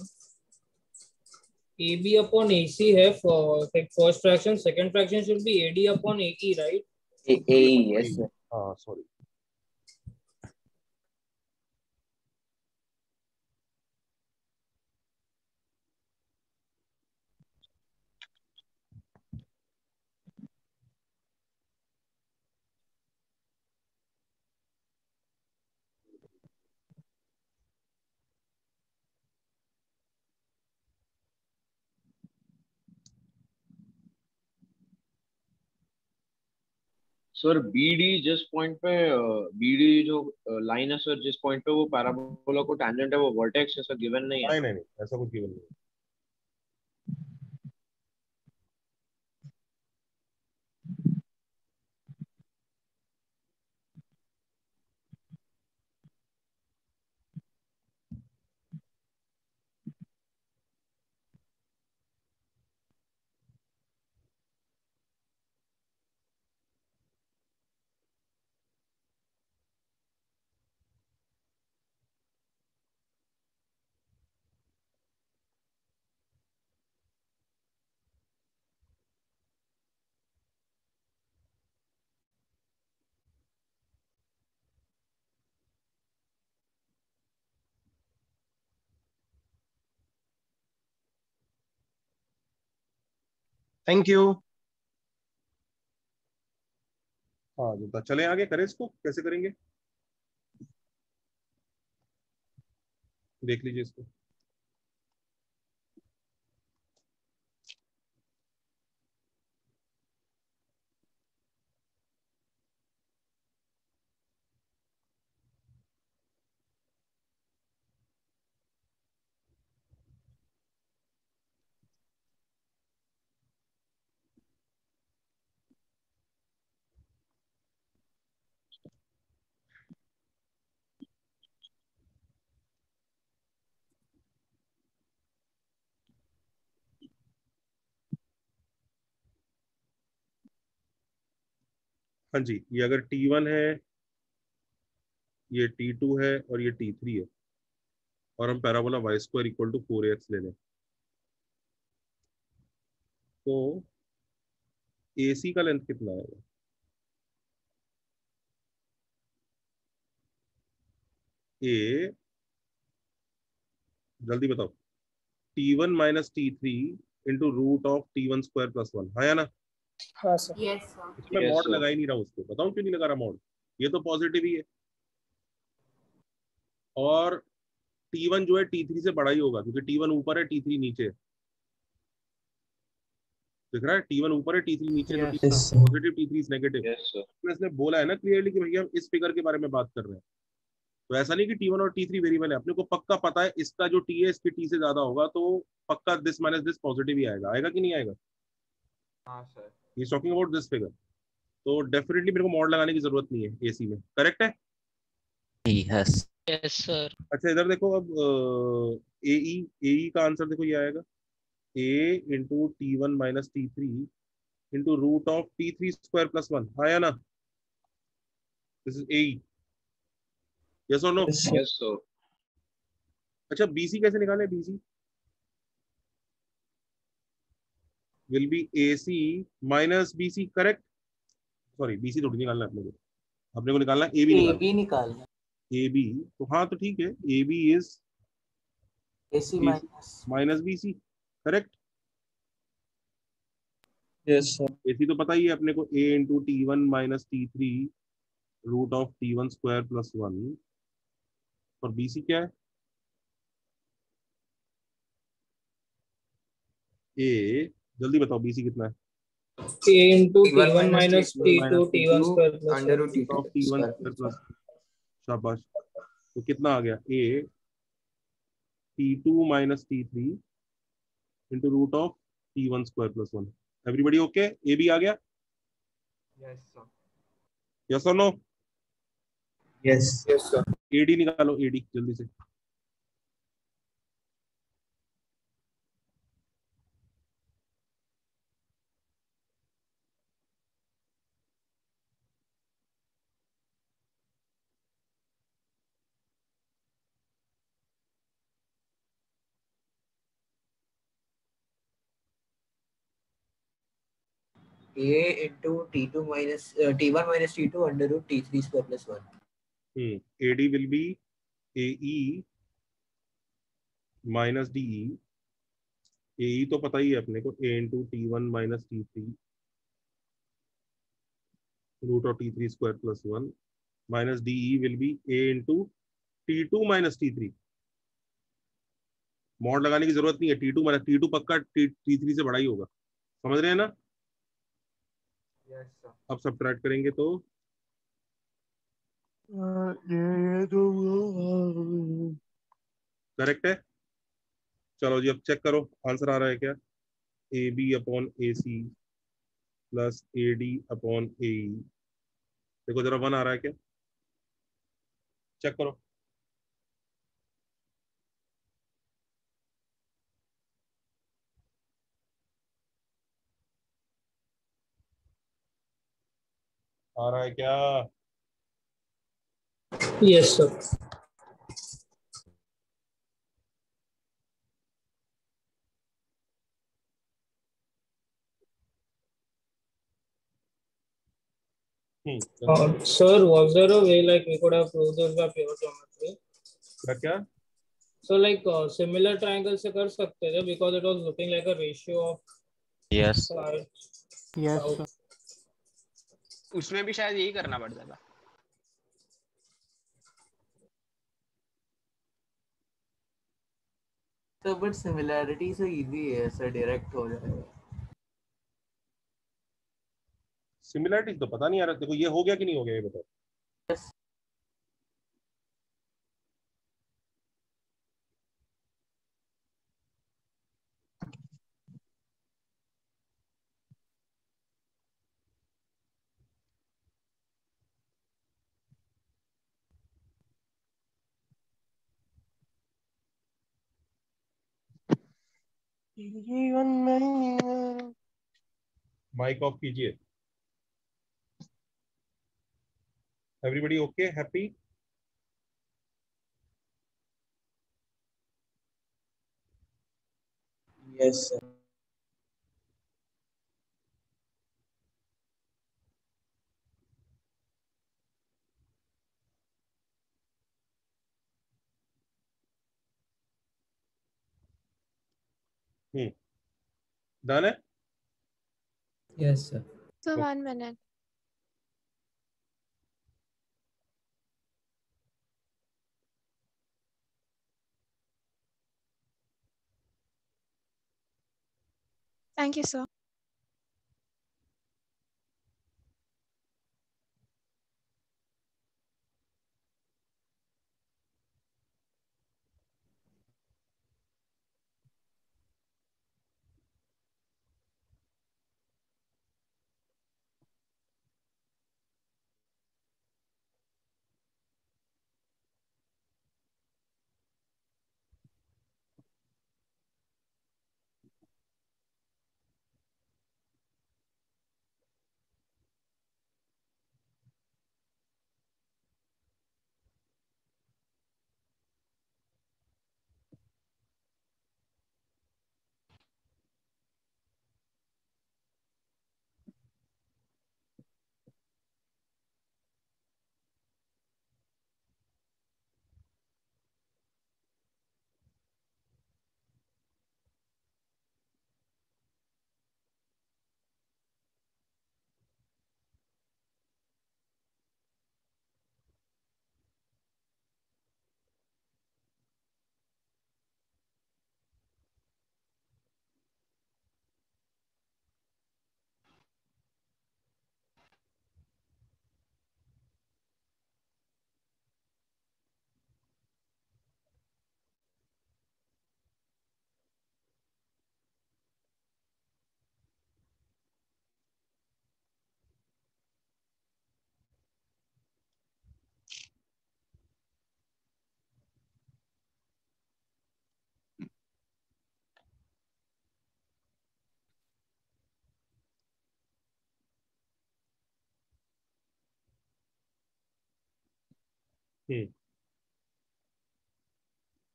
AB upon AC है for like first fraction, second fraction should be AD upon AE, right? AE, yes sir. हाँ सॉरी, सर BD जिस पॉइंट पे BD जो लाइन है सर, जिस पॉइंट पे वो पैराबोला को टैंजेंट है, वो वर्टेक्स है सर, गिवन नहीं है। नहीं, ऐसा कुछ गिवन नहीं। Thank you. हाँ तो चले आगे, करें इसको, कैसे करेंगे देख लीजिए इसको। हाँ जी, ये अगर T1 है, ये T2 है और ये T3 है, और हम parabola y square equal to 4ax ले लें, तो AC का लेंथ कितना आएगा? ए, जल्दी बताओ, T1 minus T3 into root of T1 square plus 1, हाँ या ना? हाँ सर। Yes sir. इसमें मॉड लगा ही नहीं रहा, उसको बताऊं क्यों नहीं लगा रहा मॉड? ये तो पॉजिटिव ही है, और T1 जो है T3 से बड़ा ही होगा, क्योंकि T1 ऊपर है, T3 नीचे है। दिख रहा है, T1 ऊपर है, T3 नीचे है, तो T1 positive, T3 is negative. इसने बोला है ना क्लियरली कि भैया हम इस फिगर के बारे में बात कर रहे हैं, तो ऐसा नहीं कि T1 और T3 वेरिएबल है, अपने को पक्का पता है इसका जो T है इसके T से ज्यादा होगा, तो पक्का दिस माइनस दिस पॉजिटिव ही आएगा। आएगा कि नहीं आएगा? हाँ sir. He is talking about this figure, तो डेफिनेटली मेरे को मॉड लगाने की जरूरत नहीं है एसी में। करेक्ट है? Yes yes sir. अच्छा इधर देखो, अब एई का आंसर देखो, ये आएगा A into T1 minus T3 into root of T3 square plus 1, आया ना? दिस इज एई, यस और नो? Yes sir. अच्छा बीसी कैसे निकाले? BC will be AC minus BC, correct? Sorry, BC थोड़ी निकालना है अपने को निकालना है AB निकालना। AB निकालना। AB, तो हाँ तो ठीक है, AB is AC minus minus BC, correct? Yes sir. AC तो पता ही है अपने को, A into T1 minus T3 root of T1 square plus 1, और BC क्या है? A, जल्दी बताओ BC कितना है? A into T1 minus T2 T1 square plus under root root of T2 T1 square square plus plus, शाबाश। तो कितना आ गया? A T2 minus T3 into root of T1 square plus 1। Everybody okay? AB आ गया? Yes sir. यस और नो? Yes sir. AD निकालो, AD जल्दी से। A into T2 minus T1 minus T2 under root T3 square plus 1. AD will be AE minus DE. AE तो पता ही है अपने को, A into T1 minus T3 root of T3 square plus 1 minus DE will be A into T2 minus T3. Mod लगाने की जरूरत नहीं है, T2 माइनस T2 पक्का T3 से बड़ा ही होगा, समझ रहे हैं ना? Yes sir. अब सब्ट्रैक्ट करेंगे तो ये तो करेक्ट है। चलो जी अब चेक करो आंसर आ रहा है क्या। A B upon A C plus A D upon A. देखो जरा 1 आ रहा है क्या, चेक करो। आ रहा है क्या? Yes sir. Sir, was there a way like we could have proved this by pure geometry? क्या? So like similar triangle से कर सकते थे because it was looking like a ratio of Yes. sides. Yes उसमें भी शायद यही करना पड़ता था। तो बट सिमिलैरिटी से इजी है सर, डायरेक्ट हो जाएगा। सिमिलरिटी तो पता नहीं आ रहा, देखो ये हो गया कि नहीं हो गया ये बताओ। माइक ऑफ कीजिए। Everybody okay, happy? Yes sir. Done है? Yes sir. So 1 minute. Thank you, sir.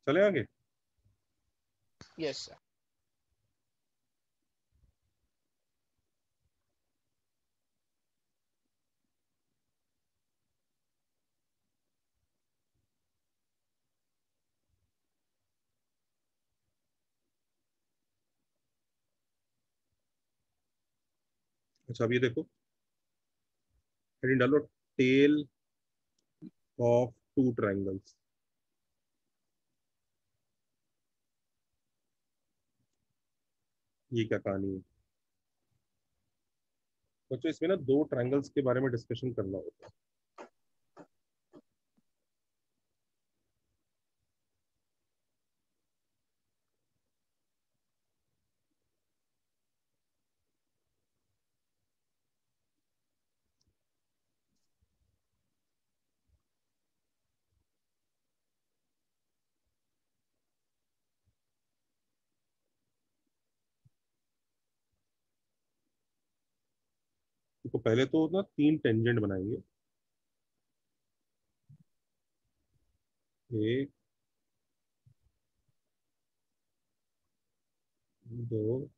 चले आगे। Yes sir. अच्छा अब ये देखो, हेडिंग डालो, टेल ऑफ टू ट्रायंगल्स। ये क्या कहानी है बच्चों? इसमें ना दो ट्रायंगल्स के बारे में डिस्कशन करना होता है। तो पहले तो ना तीन टेंजेंट बनाएंगे, एक, दो,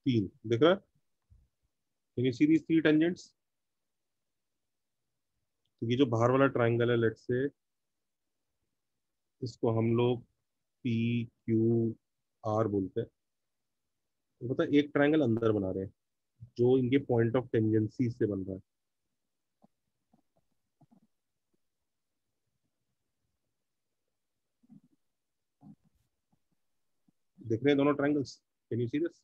तीन। देख रहा है? Can you see these three tangents? तो ये जो बाहर वाला ट्रायंगल है, लेट्स से इसको हम लोग पी क्यू आर बोलते हैं। तो पता है एक ट्रायंगल अंदर बना रहे हैं जो इनके पॉइंट ऑफ टेंजेंसी से बन रहा है। देख रहे हैं दोनों triangles? Can you see this?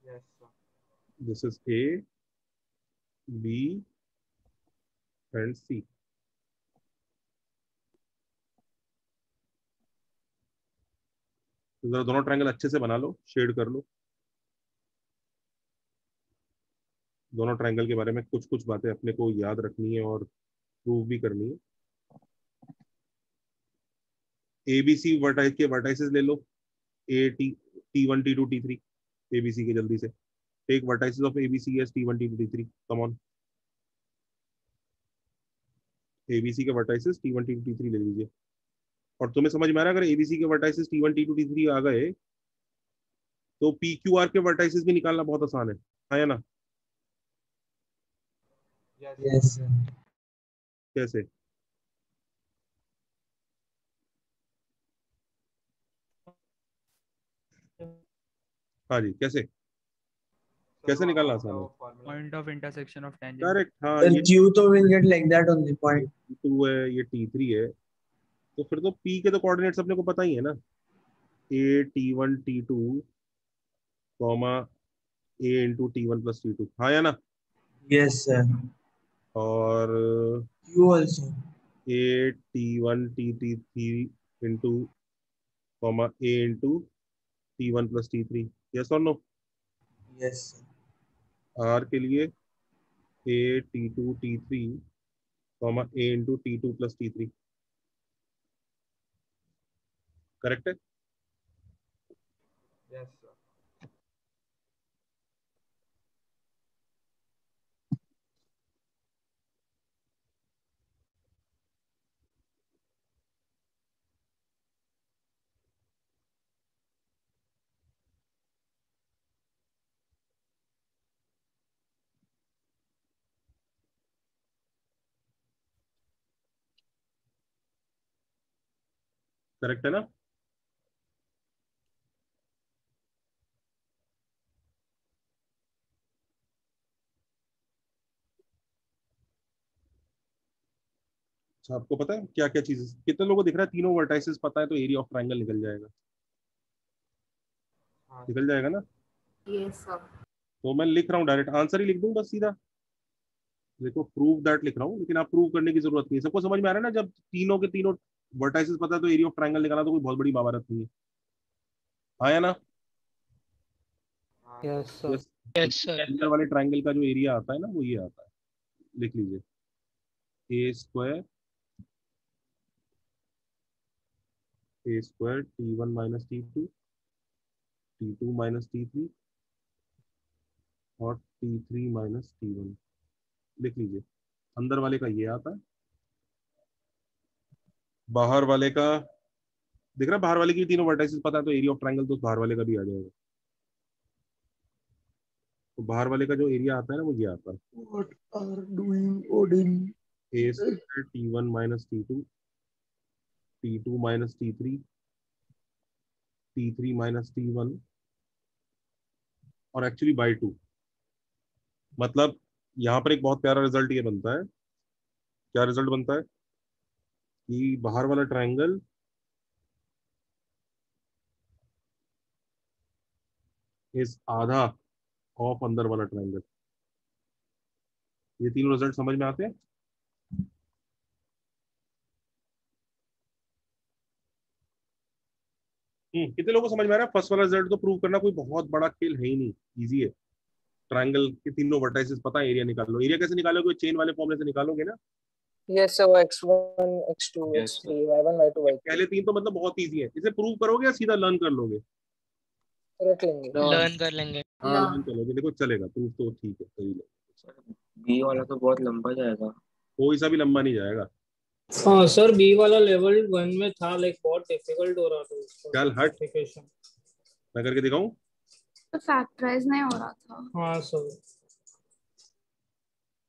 Yes, sir. This is A, B and C. तो दोनों ट्रायंगल अच्छे से बना लो, शेड कर लो। दोनों ट्रायंगल के बारे में कुछ कुछ बातें अपने को याद रखनी है और प्रूव भी करनी है। एबीसी वर्टाइस के वर्टाइसेस ले लो, A T, T1 T2 T3, ABC के जल्दी से। Take vertices of ABC as T1 T2 T3, come on. ABC के वर्टाइसेस T1 T2 T3 ले लीजिए। और तुम्हें समझ में आ रहा है, अगर एबीसी के वर्टाइसेस T1 T2 T3 आ गए तो पी क्यू आर के वर्टाइसेस भी निकालना बहुत आसान है ना? Yes, sir. कैसे? हाँ जी, कैसे कैसे निकालना आसान है? Point of intersection of tangent. Correct, हाँ। Sir, ये Q तो will get like that only point. T2 है, ये T3 है, तो फिर तो P के तो कोऑर्डिनेट्स अपने को पता ही है ना। A T1 T2 comma A into T1 plus T2, हाँ या ना? Yes, sir. और Q also. A T1 T3 into comma A into T1 plus T3, yes और नो? Yes, sir. आर के लिए A T2 T3 comma A into T2 plus T3, correct है? Yes, sir. करेक्ट है ना? अच्छा, आपको पता है क्या क्या चीजें? कितने लोगों को दिख रहा है तीनों वर्टाइसेस पता है तो एरिया ऑफ ट्रायंगल निकल जाएगा? निकल जाएगा ना? Yes, sir. तो मैं लिख रहा हूँ, डायरेक्ट आंसर ही लिख दूँ बस सीधा। देखो प्रूव दैट लिख रहा हूँ, लेकिन आप प्रूव करने की जरूरत नहीं है। सबको समझ में आ रहा है ना? जब तीनों के तीनों वर्टाइसेस पता है तो एरिया ऑफ ट्रायंगल निकालना तो कोई बहुत बड़ी बात नहीं है, आया ना? Yes, sir. Yes. Yes, sir. Centre वाले ट्रायंगल का जो एरिया आता है ना, वो ये आता है, लिख लीजिए, ए square T1 minus T2 T2 minus T3 और T3 माइनस T1, लिख लीजिए। अंदर वाले का ये आता है, बाहर वाले का दिख रहा है? बाहर वाले की तीनों वर्टाइसेस पता है तो एरिया ऑफ ट्रायंगल तो बाहर वाले का भी आ जाएगा। तो बाहर वाले का जो एरिया आता है ना वो ये आता है, What are doing Odin? a square t1 minus t2 t2 minus t3 t3 minus t1 और एक्चुअली बाई 2। मतलब यहाँ पर एक बहुत प्यारा रिजल्ट ये बनता है। क्या रिजल्ट बनता है कि बाहर वाला ट्रायंगल इस आधा ऑफ अंदर वाला ट्रायंगल। ये तीनों रिजल्ट समझ में आते हैं? कितने लोगों को समझ में आ रहा है? फर्स्ट वाला रिजल्ट तो प्रूव करना कोई बहुत बड़ा खेल है ही नहीं, इजी है। ट्रायंगल के तीनों वर्टाइसेस पता है, एरिया निकाल लो। एरिया कैसे निकालोगे? चेन वाले फॉर्मूले से निकालोगे ना। यस सर, वो x1 x2 x3 y1 y2 y3 पहले तीन तो मतलब बहुत इजी है। इसे प्रूव करोगे या सीधा लर्न कर लोगे? रख लेंगे। लर्न कर लेंगे। हाँ लर्न कर लोगे। देखो चलेगा, प्रूफ तो ठीक है, सही है। बी वाला तो बहुत लंबा जाएगा। कोई सा भी लंबा नहीं जाएगा। हाँ सर, बी वाला लेवल 1 में था, लाइक बहुत डिफिकल्ट हो रहा था उसका चल हट, एप्लीकेशन। मैं करके दिखाऊं? तो फैक्टराइज नहीं हो रहा था। हाँ सर।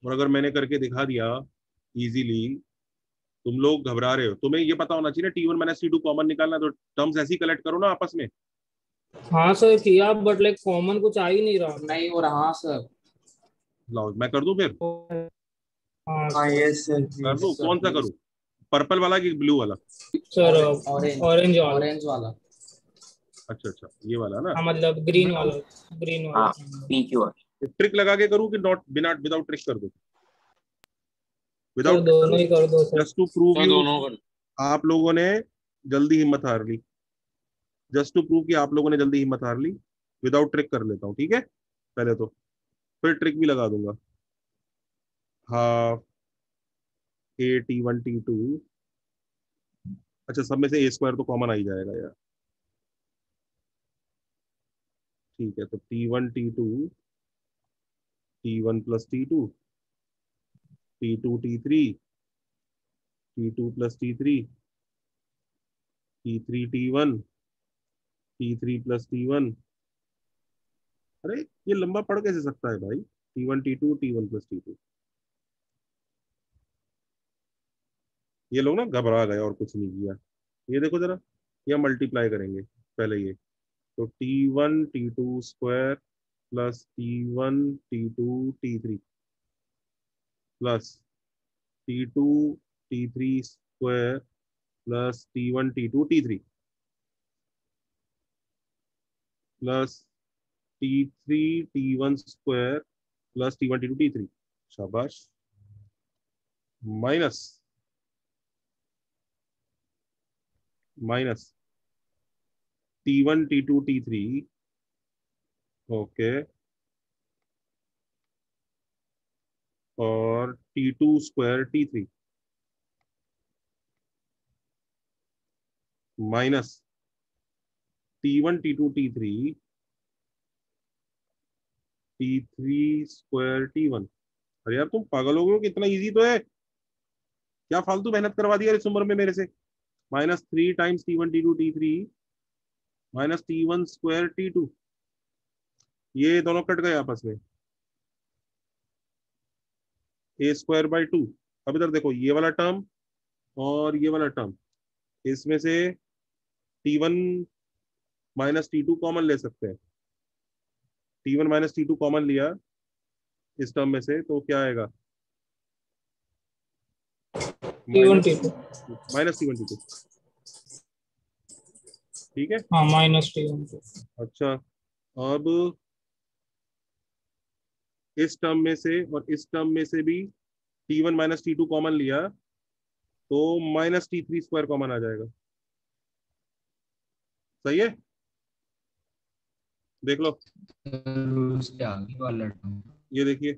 और अगर मैंने करके दिखा दिया इजीली, तुम लोग घबरा रहे हो। तुम्हें ये पता होना चाहिए ना T1 माइनस T2 कॉमन निकालना, तो टर्म्स ऐसी कलेक्ट करो ना आपस में। हाँ सर किया, बट लाइक कॉमन कुछ आ ही नहीं रहा। नहीं हो रहा। हाँ सर। लाओ मैं कर दूं फिर? हाँ यस सर, कर दूं? कौन सा करूं? पर्पल वाला कि ब्लू वाला? सर ऑरेंज ऑरेंज वाला। ऑरेंज वाला। अच्छा अच्छा, ये वाला ना। हाँ मतलब ग्रीन वाला, ग्रीन वाला। हाँ पी क्यू आर। ट्रिक लगा के करूं कि नॉट बिना विदाउट ट्रिक कर दूं? सर विदाउट दोनों ही कर दो sir. Just to prove sir you. दोनों कर। आप लोगों ने जल्दी हिम्मत हार ली। जस्ट टू प्रूव कि आप लोगों ने जल्दी हिम्मत हार ली, विदाउट ट्रिक कर लेता हूँ, ठीक है? पहले तो फिर ट्रिक भी लगा दूंगा। Half a t1 t2। अच्छा, सब में से a स्क्वायर तो कॉमन आ ही जाएगा यार। ठीक है, तो t1 t2 t1 plus t2 t2 t3 t2 plus t3 t3 t1 t3 plus t1। अरे ये लंबा पढ़ कैसे सकता है भाई? t1 t2 t1 plus t2। ये लोग ना घबरा गए और कुछ नहीं किया। ये देखो जरा, ये मल्टीप्लाई करेंगे पहले ये। तो t1 t2 square plus t1 t2 t3 plus t2 t3 square plus t1 t2 t3 plus t3 t1 square plus t1 t2 t3। शाबाश। Minus minus t1 t2 t3। Okay, और t2 square t3 minus t1 t2 t3 t3 square t1। अरे यार तुम पागल हो गए हो? कितना इजी तो है। क्या फालतू मेहनत करवा दिया इस उम्र में मेरे से? Minus 3 times t1 t2 t3 minus t1 square t2। ये दोनों कट गए आपस में, a स्क्वायर बाई 2। अब इधर देखो, ये वाला टर्म और ये वाला टर्म, इसमें से t1 माइनस t2 कॉमन ले सकते हैं। t1 माइनस t2 कॉमन लिया इस टर्म में से, तो क्या आएगा? t1 t2। Minus t1 t2। ठीक है। हाँ माइनस t1 t2। अच्छा, अब इस टर्म में से और इस टर्म में से भी t1 माइनस t2 कॉमन लिया तो माइनस t3 स्क्वायर कॉमन आ जाएगा। सही है? देख लो, उसके आगे वाला टर्म। ये देखिए,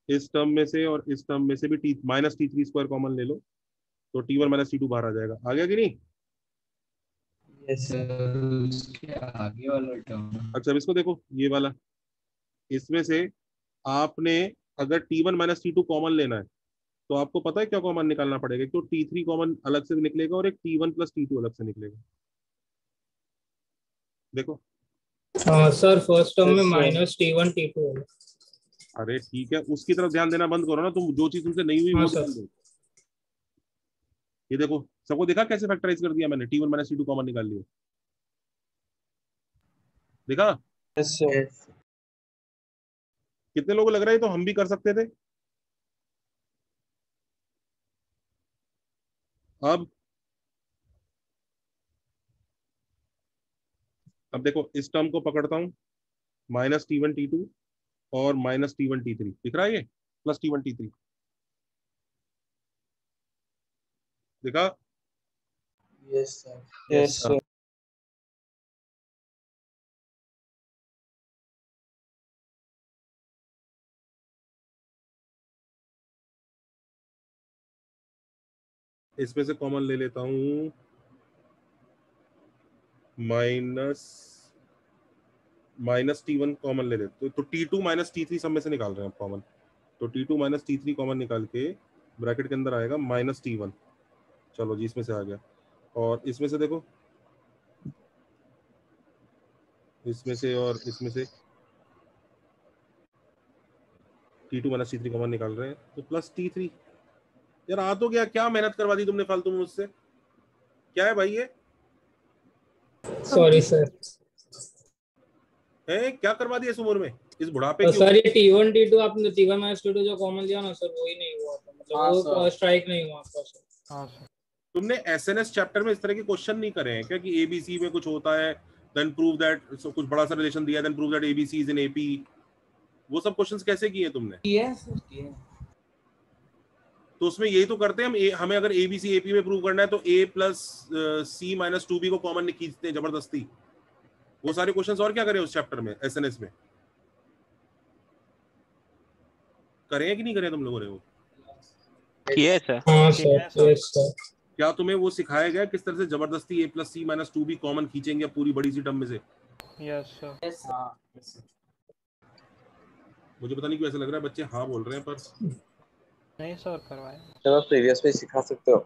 इस टर्म में से और इस टर्म में से भी माइनस t3 स्क्वायर कॉमन ले लो तो t1 माइनस t2 बाहर आ जाएगा। आ गया कि नहीं? उसके आगे वाला टर्म। अच्छा, अब इसको देखो, ये वाला, इसमें से आपने अगर t1 माइनस t2 कॉमन लेना है तो आपको पता है क्या कॉमन निकालना पड़ेगा? तो t3 कॉमन अलग से निकलेगा और एक t1 प्लस t2 अलग से निकलेगा। देखो, हाँ सर, फर्स्ट टर्म में Yes, sir. Minus T1 T2 होगा। अरे ठीक है, उसकी तरफ ध्यान देना बंद करो ना, तुम जो चीज तुमसे नहीं हुई हाँ वो सर। ध्यान दो। ये देखो, सबको देखा कैसे फैक्टराइज कर दिया मैंने, T1 माइनस T2 कॉमन निकाल लिया, देखा? Yes, sir. कितने लोगों को लग रहा है तो हम भी कर सकते थे? अब देखो, इस टर्म को पकड़ता हूं, माइनस T1 T2 और माइनस T1 T3, दिख रहा है ये, प्लस T1 T3, देखा? Yes, sir. Yes, sir. इसमें से कॉमन ले लेता हूं, माइनस T1 कॉमन ले लेते तो T2 माइनस T3 सब में से निकाल रहे हैं आप कॉमन, तो T2 माइनस T3 कॉमन निकाल के ब्रैकेट के अंदर आएगा माइनस T1, चलो जी इसमें से आ गया। और इसमें से देखो, इसमें से और इसमें से T2 माइनस T3 कॉमन निकाल रहे हैं तो प्लस T3। यार आ तो गया, क्या मेहनत करवा दी तुमने फालतू में मुझसे, क्या है भाई ये? Sorry sir. है क्या करवा दिया इस उम्र में, इस बुढ़ापे की सर ये T1 T2 आपने T1 माइनस T2 जो कॉमन लिया ना सर, वही नहीं हुआ था, हाँ, मतलब वो सर. स्ट्राइक नहीं हुआ आपका सर। हाँ सर। तुमने एसएनएस चैप्टर में इस तरह के क्वेश्चन नहीं करे हैं क्या कि एबीसी में कुछ होता है, देन प्रूव दैट, कुछ बड़ा सा रिलेशन दिया, then prove that ABC is in AP, वो सब क्वेश्चंस कैसे किए तुमने? Yes, yes. तो उसमें यही तो करते हैं हम, हमें अगर एबीसी एपी में प्रूव करना है तो ए प्लस सी माइनस 2b को कॉमन खींचते हैं जबरदस्ती। वो सारे क्वेश्चंस और क्या करें उस चैप्टर में, एसएनएस में करें कि नहीं करें तुम लोगों ने वो? Yes, sir. हाँ सर, यस सर। क्या तुम्हें वो सिखाया गया किस तरह से जबरदस्ती ए प्लस सी माइनस 2b कॉमन खींचेंगे पूरी बड़ी सी टर्म में से? Yes sir. Yes, sir. मुझे पता नहीं क्यों ऐसा लग रहा है बच्चे हाँ बोल रहे हैं, पर नहीं सर करवाए। चलो प्रीवियस पे सिखा सकते हो।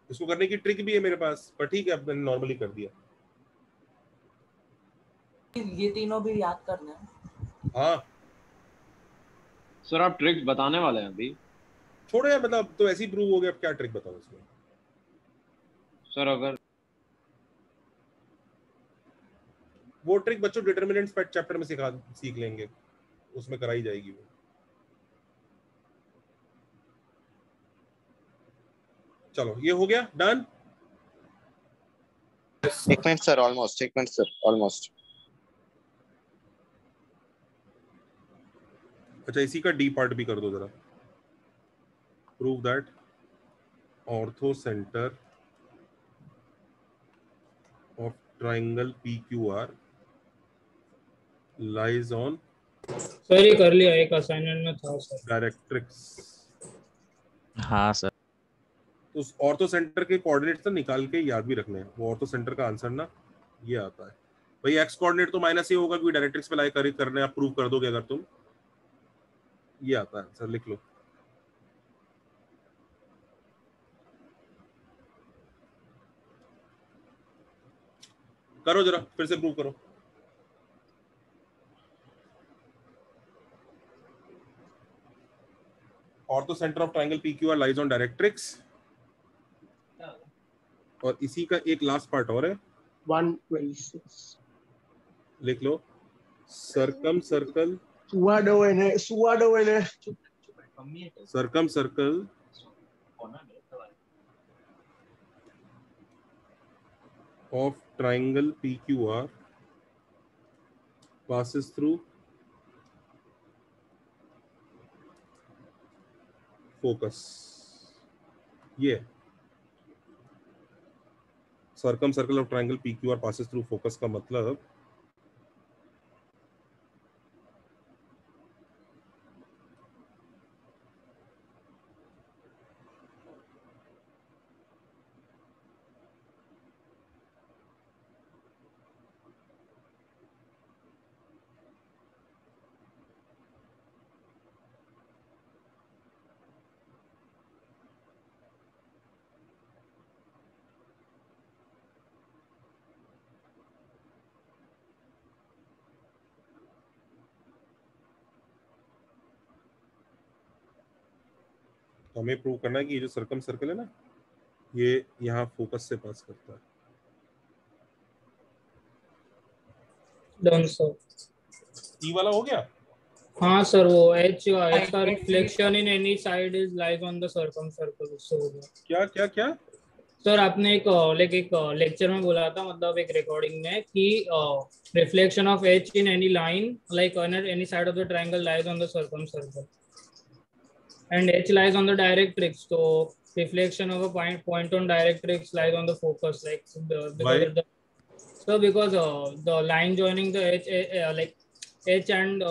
इसको करने की ट्रिक भी है मेरे पास, पर ठीक है अब मैंने नॉर्मली कर दिया। ये तीनों भी याद करना है। हाँ सर आप ट्रिक्स बताने वाले हैं अभी? छोड़ो यार, मतलब तो ऐसे ही प्रूव हो गया, अब क्या ट्रिक बताऊं इसमें? सर अगर वो ट्रिक बच्चों डिटरमिनेंट्स पेट चैप्टर में सीख लेंगे, उसमें कराई जाएगी वो। चलो ये हो गया डन। एक मिनट सर, ऑलमोस्ट एक मिनट सर, ऑलमोस्ट। अच्छा इसी का डी पार्ट भी कर दो जरा। Prove that ortho centre of triangle PQR lies on, sir ये कर लिया, एक असाइनमेंट में था सर। डायरेक्ट्रिक्स। हाँ सर। तो उस ऑर्थो सेंटर के कोऑर्डिनेट्स तो निकाल के याद भी रखने हैं। वो ऑर्थो सेंटर का आंसर ना ये आता है भाई, एक्स कोऑर्डिनेट तो माइनस ही होगा क्योंकि डायरेक्ट्रिक्स पे लाई करने आप प्रूव कर दोगे अगर तुम, ये आता है आंसर, लिख लो। करो जरा फिर से प्रूव करो। Ortho centre of triangle PQR lies on directrix, और इसी का एक लास्ट पार्ट और है 126 लिख लो। Circumcircle of triangle PQR passes through focus। ये circumcircle of triangle PQR passes through focus का मतलब तो हमें प्रूव करना है कि ये जो सर्कम सर्कल है ना, ये यहाँ फोकस से पास करता है। Done sir. ई वाला हो गया? हाँ सर, वो एच का reflection in any side is lies on the circum circle, उससे हो गया। क्या क्या क्या सर आपने एक लेक्चर में बोला था, मतलब एक रिकॉर्डिंग में, कि reflection of H in any line like on any side of the triangle lies on the circum circle and H lies on the directrix, so reflection of a point on directrix lies on the focus, like because the line joining the H like H and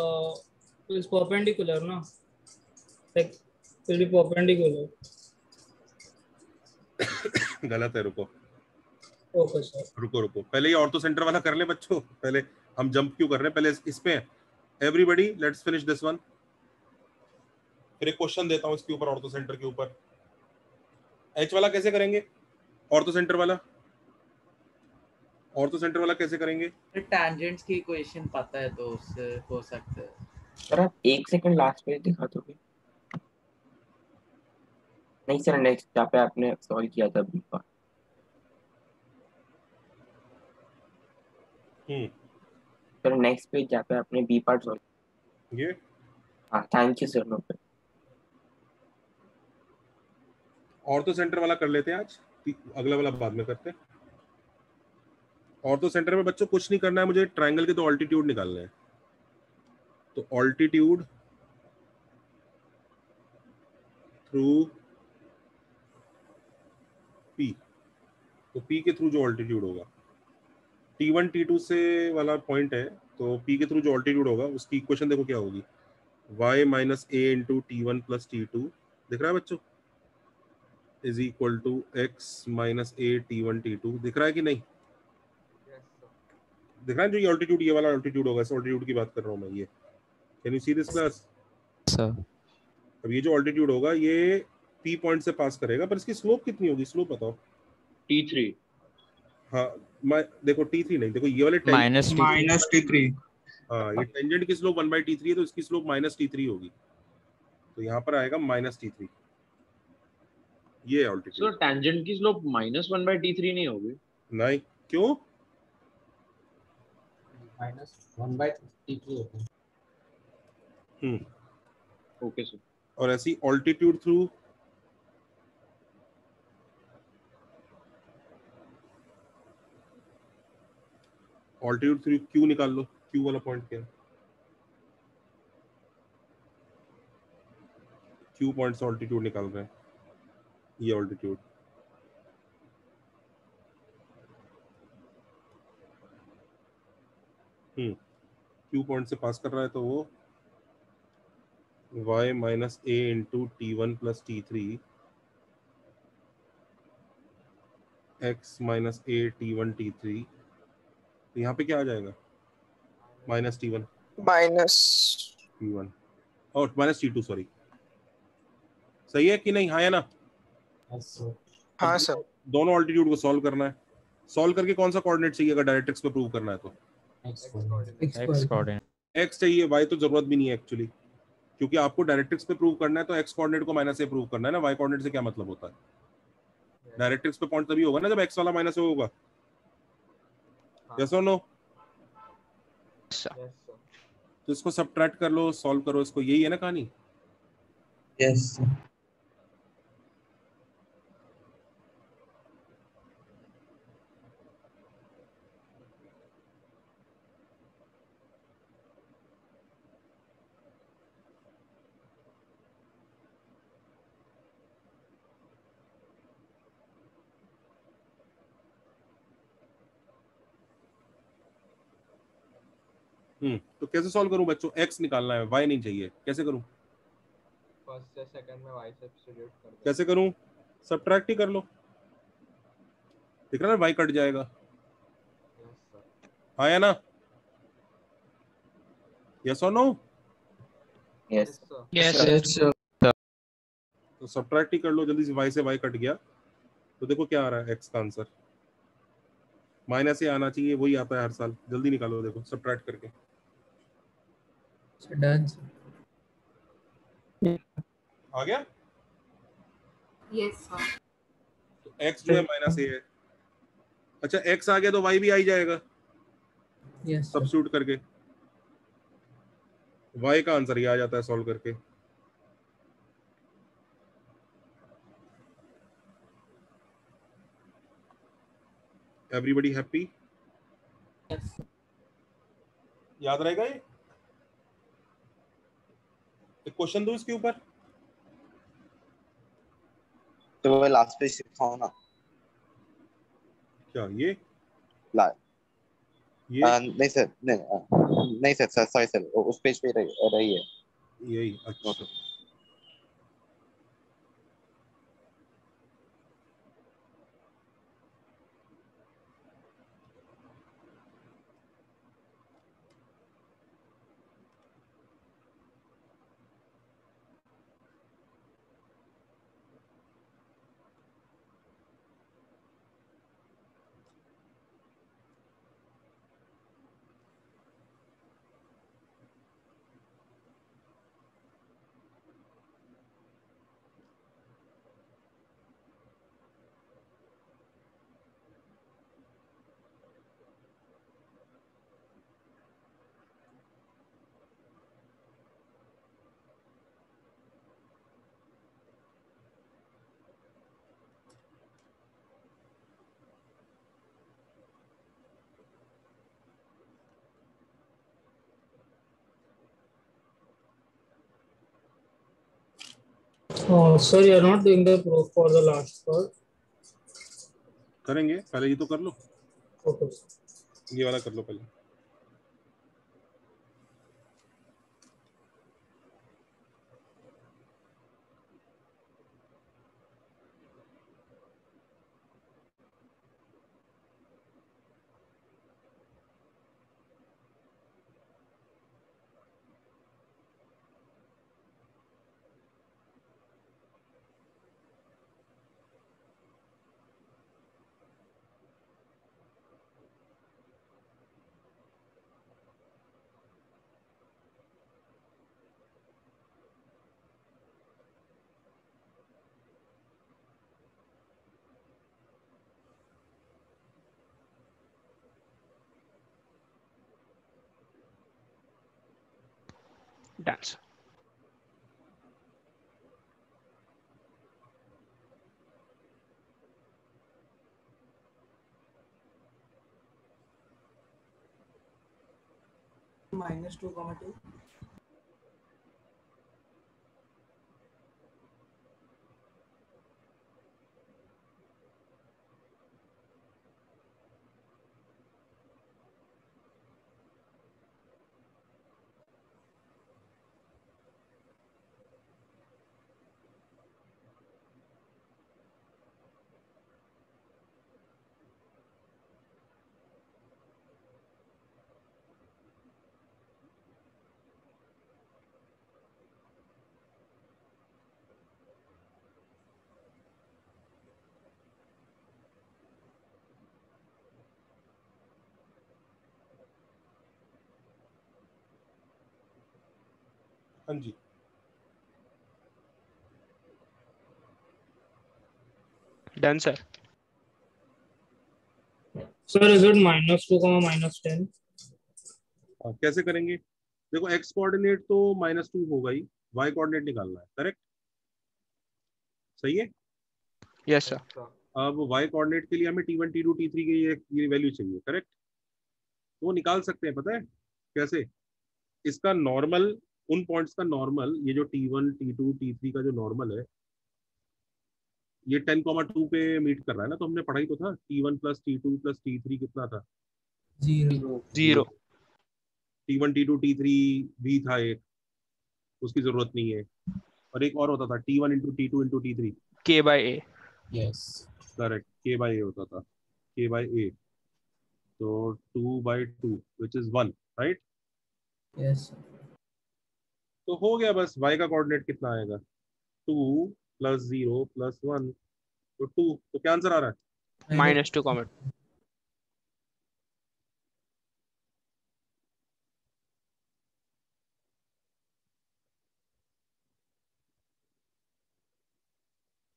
is perpendicular, no, like will be perpendicular. गलत है, रुको ओके सर, रुको पहले ये ऑर्थो सेंटर वाला कर ले बच्चों। पहले हम जंप क्यों कर रहे हैं, पहले इस पे everybody let's finish this one. फिर एक क्वेश्चन देता हूं इसके ऊपर, ऑर्थो सेंटर के ऊपर। एच वाला कैसे करेंगे? ऑर्थो सेंटर वाला कैसे करेंगे? टैंजेंट्स की इक्वेशन पता है तो उससे हो सकता है। सर आप 1 सेकंड लास्ट पेज दिखा दोगे? नहीं सर, नेक्स्ट जहाँ पे आपने सॉल्व किया था B part. Sir next page जहाँ पे आपने बी पार्ट सॉल्व। ये हाँ, थैंक यू सर। नो पे ऑर्थो सेंटर वाला कर लेते हैं आज, अगला वाला बाद में करते हैं। ऑर्थो सेंटर में बच्चों कुछ नहीं करना है, मुझे ट्रायंगल के दो ऑल्टीट्यूड निकालने हैं। तो ऑल्टीट्यूड थ्रू पी, तो पी के थ्रू जो ऑल्टीट्यूड होगा, T1 T2 से वाला पॉइंट है, तो पी के थ्रू जो ऑल्टीट्यूड होगा उसकी इक्वेशन देखो क्या होगी, y minus a into T1 plus T2, दिख रहा है बच्चों, is equal to x minus a T1 T2। दिख रहा है कि नहीं? दिख रहा है जो ये ऑल्टीट्यूड, ये वाला ऑल्टीट्यूड होगा, इस ऑल्टीट्यूड की बात कर रहा हूँ मैं। ये can you see this class sir? अब ये जो ऑल्टीट्यूड होगा ये P पॉइंट से पास करेगा, पर इसकी स्लोप कितनी होगी? स्लोप बताओ। T3। हाँ देखो T3 नहीं, देखो ये वाले माइनस T3। हाँ, ये टेंजेंट की स्लोप 1/T3 है, तो इसकी स्लोप माइनस T3 होगी, तो यहाँ पर आएगा माइनस T3। ये ऑल्टीट्यूड। सर टेंजेंट की स्लोप -1/T3 नहीं होगी? नहीं, क्यों? -1/T3 होता है। Okay sir. और ऐसी ऑल्टीट्यूड थ्रू Q निकाल लो। Q वाला पॉइंट क्या है? Q पॉइंट से ऑल्टीट्यूड निकाल रहे हैं, ये ऑल्टीट्यूड। Q पॉइंट से पास कर रहा है, तो वो y minus a into T1 plus T3 x minus a T1 T3, तो यहाँ पे क्या आ जाएगा? माइनस T1 और माइनस T2, सॉरी। सही है कि नहीं? हाँ या ना? हाँ सर। दोनों ऑल्टीट्यूड को सॉल्व करना है। सॉल्व करके कौन सा कोऑर्डिनेट चाहिए अगर डायरेक्ट्रिक्स पे प्रूव करना है तो? X coordinate. एक्स चाहिए, वाई तो जरूरत भी नहीं है एक्चुअली, क्योंकि आपको डायरेक्ट्रिक्स पे प्रूव करना है तो एक्स कोऑर्डिनेट को माइनस से प्रूव करना है ना। वाई कोऑर्डिनेट से क्या मतलब होता है? डायरेक्ट्रिक्स पे पॉइंट तभी होगा ना जब एक्स वाला माइनस होगा। यस और नो? तो इसको सबट्रैक्ट कर लो, सॉल्व करो इसको, यही है ना कहानी? यस। तो कैसे सॉल्व करूं बच्चों? x निकालना है, y नहीं चाहिए, कैसे करूं? फर्स्ट से सेकंड में y सब्स्टिट्यूट कर दो। कैसे करूं? सबट्रैक्ट ही कर लो, दिख रहा है ना, y कट जाएगा। हाँ या ना? यस और नो? Yes yes. तो सबट्रैक्ट ही कर लो जल्दी से, y से y कट गया, तो देखो क्या आ रहा है x का आंसर। माइनस से आना चाहिए, वही आता है हर साल। जल्दी निकालो, देखो सबट्रैक्ट करके। डन। आ गया? Yes, sir. तो x जो है माइनस ए है। अच्छा x आ गया तो y भी आ ही जाएगा Yes, sir. सब्स्टिट्यूट करके, y का आंसर ये आ जाता है सॉल्व करके। Everybody happy? याद रहेगा ये? एक क्वेश्चन दो इसके ऊपर। तो वो लास्ट पेज सिखाओ ना। क्या ये ला ये नहीं सर, नहीं सर, सॉरी सर, उस पेज पे रही है यही? अच्छा Oh, sir, you are not doing the proof for the last part. करेंगे, पहले ये तो कर लो, Okay. ये वाला कर लो पहले। Dance. -2, हाँ जी Done, sir. Sir, is it -2, -10? हाँ, कैसे करेंगे? देखो x कोऑर्डिनेट तो -2 होगा ही, y कोऑर्डिनेट निकालना है, करेक्ट? सही है? Yes, sir. अब y कोऑर्डिनेट के लिए हमें t1 t2 t3 की ये वैल्यू चाहिए, करेक्ट? वो निकाल सकते हैं, पता है कैसे? इसका नॉर्मल, उन पॉइंट्स का नॉर्मल, ये जो t1 t2 t3 का जो नॉर्मल है, ये 10,2 पे मीट कर रहा है ना, तो हमने पढ़ाई तो था t1 plus t2 plus t3 कितना था? 0. t1 t2 t3 भी था एक, उसकी जरूरत नहीं है, और एक और होता था t1 into t2 into t3, K by A. Yes correct, k by a होता था, k बाई a, तो 2/2 विच इज 1, राइट? Yes. तो हो गया बस, y का कोऑर्डिनेट कितना आएगा? 2 प्लस 0 प्लस 1, तो 2, तो क्या आंसर आ रहा है? -2,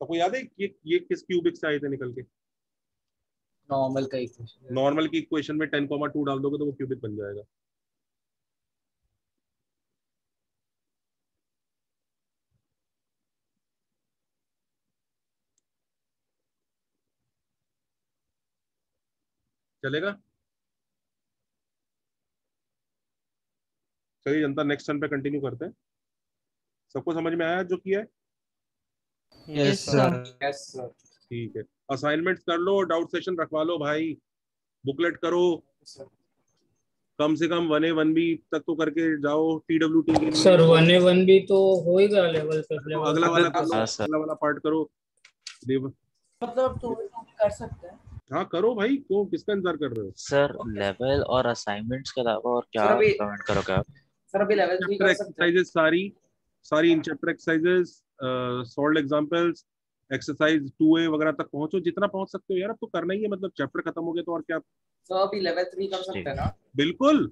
तो आपको याद है ये किस क्यूबिक से आए थे निकल के? नॉर्मल का इक्वेशन। नॉर्मल की इक्वेशन में 10,2 डाल दोगे तो वो क्यूबिक बन जाएगा। चलेगा? चलिए जनता, नेक्स्ट टर्न पे कंटिन्यू करते हैं। सबको समझ में आया जो किया है? Yes sir. Yes sir. ठीक है, असाइनमेंट्स कर लो, डाउट सेशन रखवा लो भाई, बुकलेट करो, कम से कम 1A 1B तक तो करके जाओ। TWT के लिए सर 1A 1B तो हो ही गया लेवल पे। तो अगला वाला कर लो, अगला वाला पार्ट करो। मतलब तो कर सकते हैं। हाँ करो भाई, क्यों किसका इंतजार कर रहे हो? सर लेवल और असाइनमेंट्स के अलावा और क्या कमेंट करोगे आप? सर अभी लेवल 3 कर सकते हैं। एक्सरसाइजेस सारी in chapter exercises, solve examples, exercise 2A वगैरह तक पहुंचो, जितना पहुंच सकते हो यार। अब तो करना ही है, मतलब चैप्टर खत्म हो गया तो और क्या। सर अभी लेवल 3 कर सकते हैं ना? बिल्कुल